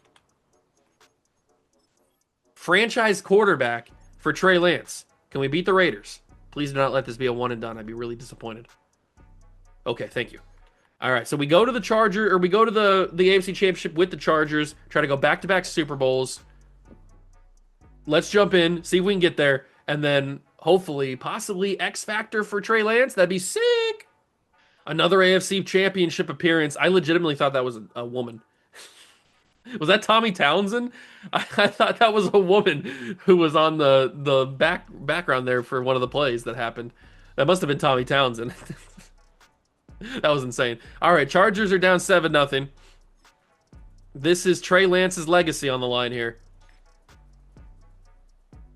franchise quarterback for Trey Lance. Can we beat the Raiders? Please do not let this be a one and done. I'd be really disappointed. Okay, thank you. All right, so we go to the we go to the AFC Championship with the Chargers, try to go back-to-back Super Bowls. Let's jump in, see if we can get there, and then hopefully, possibly X Factor for Trey Lance. That'd be sick. Another AFC Championship appearance. I legitimately thought that was a woman. Was that Tommy Townsend? I thought that was a woman who was on the background there for one of the plays that happened. That must have been Tommy Townsend. That was insane. All right, Chargers are down 7-0. This is Trey Lance's legacy on the line here.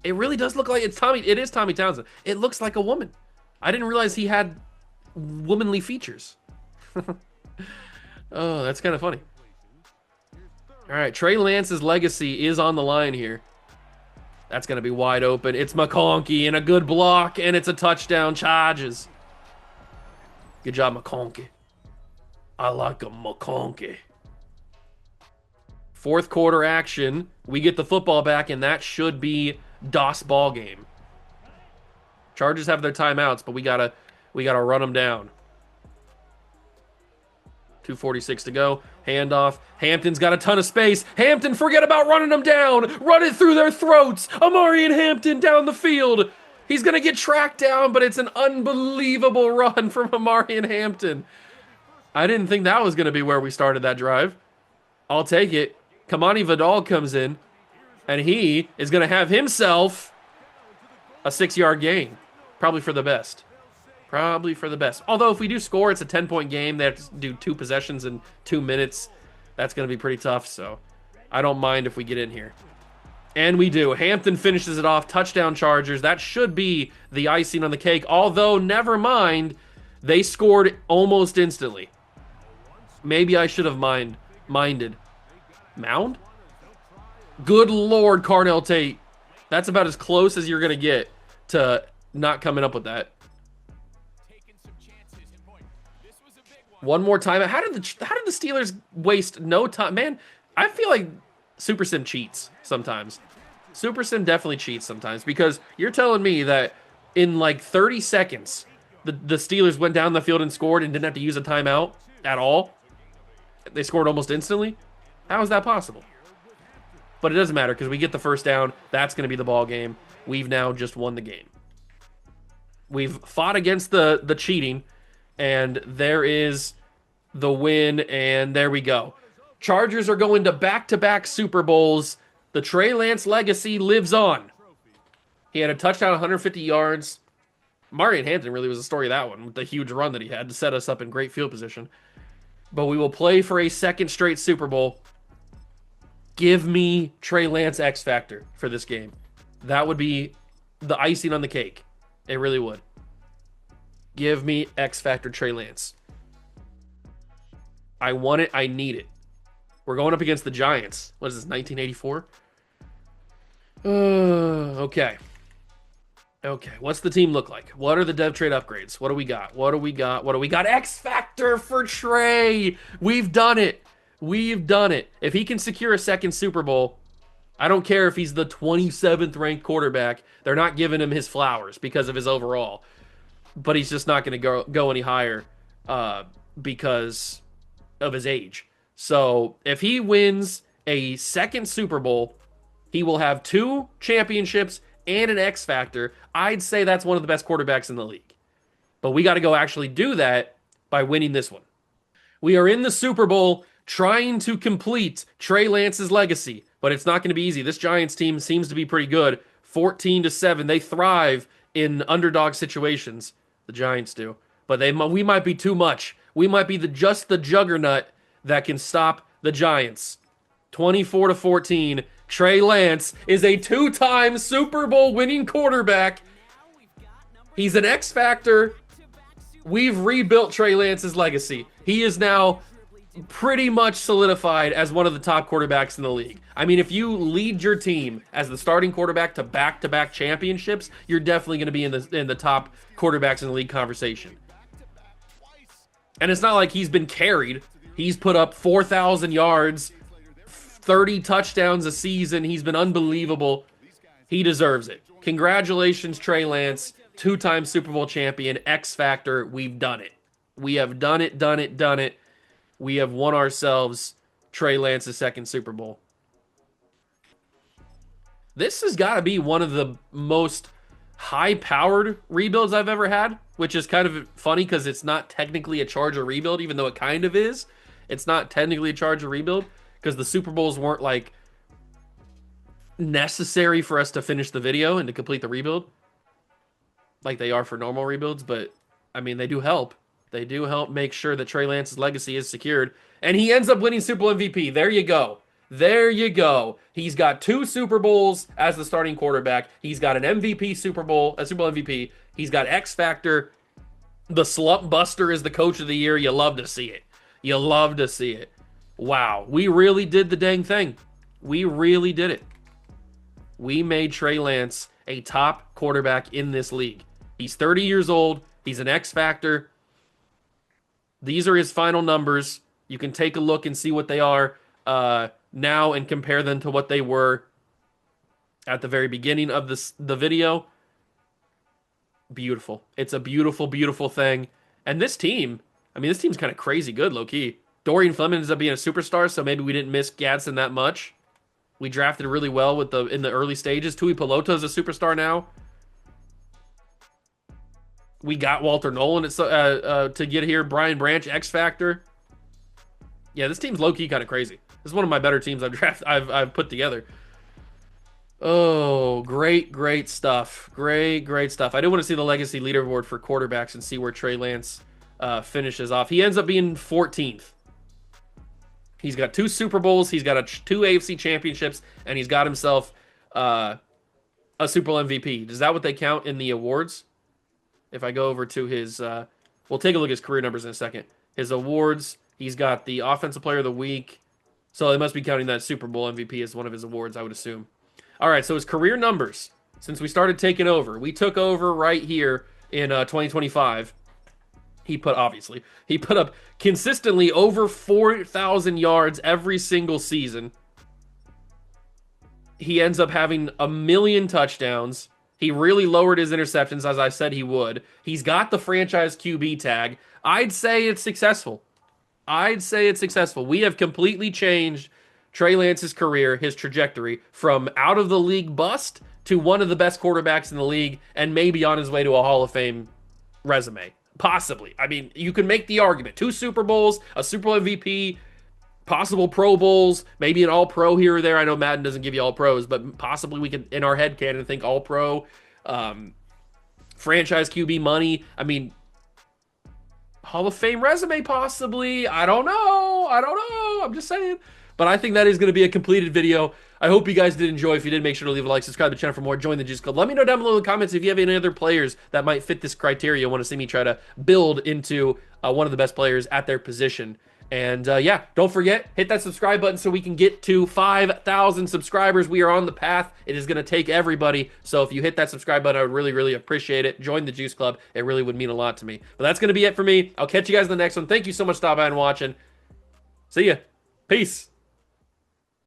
It really does look like it's Tommy. It is Tommy Townsend. It looks like a woman. I didn't realize he had womanly features. Oh, that's kind of funny. All right, Trey Lance's legacy is on the line here. That's going to be wide open. It's McConkey and a good block, and it's a touchdown. Charges. Good job, McConkey. I like a McConkey. Fourth quarter action. We get the football back, and that should be DOS ball game. Chargers have their timeouts, but we gotta run them down. 2:46 to go. Handoff. Hampton's got a ton of space. Hampton, forget about running them down. Run it through their throats. Amarian Hampton down the field. He's going to get tracked down, but it's an unbelievable run from Amarian Hampton. I didn't think that was going to be where we started that drive. I'll take it. Kamani Vidal comes in. And he is going to have himself a 6-yard gain. Probably for the best. Probably for the best. Although if we do score, it's a 10-point game. They have to do 2 possessions in 2 minutes. That's going to be pretty tough, so I don't mind if we get in here. And we do. Hampton finishes it off. Touchdown Chargers. That should be the icing on the cake. Although, never mind, they scored almost instantly. Maybe I should have minded. Mound? Good Lord, Carnell Tate. That's about as close as you're going to get to not coming up with that. One more time. How did the Steelers waste no time? Man, I feel like Super Sim cheats sometimes. Super Sim definitely cheats sometimes because you're telling me that in like 30 seconds, the Steelers went down the field and scored and didn't have to use a timeout at all. They scored almost instantly. How is that possible? But it doesn't matter because we get the first down. That's going to be the ball game. We've now just won the game. We've fought against the cheating, and there is the win, and there we go. Chargers are going to back-to-back Super Bowls. The Trey Lance legacy lives on. He had a touchdown, 150 yards. Marion Hampton really was the story of that one, with the huge run that he had to set us up in great field position. But we will play for a second straight Super Bowl. Give me Trey Lance X Factor for this game. That would be the icing on the cake. It really would. Give me X Factor Trey Lance. I want it. I need it. We're going up against the Giants. What is this, 1984? Okay. Okay, what's the team look like? What are the dev trade upgrades? What do we got? What do we got? What do we got? X Factor for Trey! We've done it. We've done it. If he can secure a second Super Bowl, I don't care if he's the 27th ranked quarterback. They're not giving him his flowers because of his overall. But he's just not going to go any higher because of his age. So if he wins a second Super Bowl, he will have 2 championships and an X Factor. I'd say that's one of the best quarterbacks in the league. But we got to go actually do that by winning this one. We are in the Super Bowl trying to complete Trey Lance's legacy, but it's not going to be easy. This Giants team seems to be pretty good. 14-7. They thrive in underdog situations. The Giants do. But we might be too much. We might be just the juggernaut that can stop the Giants. 24-14. Trey Lance is a 2-time Super Bowl winning quarterback. He's an X Factor. We've rebuilt Trey Lance's legacy. He is now pretty much solidified as one of the top quarterbacks in the league. I mean, if you lead your team as the starting quarterback to back-to-back championships, you're definitely going to be in the top quarterbacks in the league conversation. And it's not like he's been carried. He's put up 4,000 yards, 30 touchdowns a season. He's been unbelievable. He deserves it. Congratulations, Trey Lance, 2-time Super Bowl champion, X Factor. We've done it. We have done it, done it, done it. We have won ourselves Trey Lance's second Super Bowl. This has got to be one of the most high-powered rebuilds I've ever had, which is kind of funny because it's not technically a Charger rebuild, even though it kind of is. It's not technically a Charger rebuild because the Super Bowls weren't like necessary for us to finish the video and to complete the rebuild like they are for normal rebuilds, but I mean, they do help. They do help make sure that Trey Lance's legacy is secured. And he ends up winning Super Bowl MVP. There you go. There you go. He's got 2 Super Bowls as the starting quarterback. He's got an MVP Super Bowl, a Super Bowl MVP. He's got X Factor. The slump buster is the coach of the year. You love to see it. You love to see it. Wow. We really did the dang thing. We really did it. We made Trey Lance a top quarterback in this league. He's 30 years old. He's an X Factor. These are his final numbers. You can take a look and see what they are now and compare them to what they were at the very beginning of the video. Beautiful. It's a beautiful, beautiful thing. And this team, I mean, this team's kind of crazy good, low-key. Dorian Fleming ends up being a superstar, so maybe we didn't miss Gadsden that much. We drafted really well in the early stages. Tui Peloto's a superstar now. We got Walter Nolan to get here. Brian Branch, X Factor. Yeah, this team's low-key kind of crazy. This is one of my better teams I've put together. Oh, great stuff. Great stuff. I do want to see the legacy leaderboard for quarterbacks and see where Trey Lance finishes off. He ends up being 14th. He's got 2 Super Bowls, he's got 2 AFC championships, and he's got himself a Super Bowl MVP. Is that what they count in the awards? If I go over to his, we'll take a look at his career numbers in a second. His awards, he's got the Offensive Player of the Week. So they must be counting that Super Bowl MVP as one of his awards, I would assume. All right, so his career numbers, since we started taking over, we took over right here in 2025. He put up consistently over 4,000 yards every single season. He ends up having a million touchdowns. He really lowered his interceptions, as I said he would. He's got the franchise QB tag. I'd say it's successful. We have completely changed Trey Lance's career, his trajectory, from out of the league bust to one of the best quarterbacks in the league and maybe on his way to a Hall of Fame resume. Possibly. I mean, you can make the argument. 2 Super Bowls, a Super Bowl MVP, possible Pro Bowls, maybe an All-Pro here or there. I know Madden doesn't give you All-Pros, but possibly we could, in our head canon, think All-Pro, franchise QB money. I mean, Hall of Fame resume, possibly. I don't know. I'm just saying. But I think that is going to be a completed video. I hope you guys did enjoy. If you did, make sure to leave a like, subscribe to the channel for more, join the Juice Club. Let me know down below in the comments if you have any other players that might fit this criteria and want to see me try to build into one of the best players at their position. And yeah, don't forget, hit that subscribe button so we can get to 5,000 subscribers. We are on the path. It is going to take everybody. So if you hit that subscribe button, I would really appreciate it. Join the Juice Club. It really would mean a lot to me. But that's going to be it for me. I'll catch you guys in the next one. Thank you so much for stopping by and watching. See ya. Peace.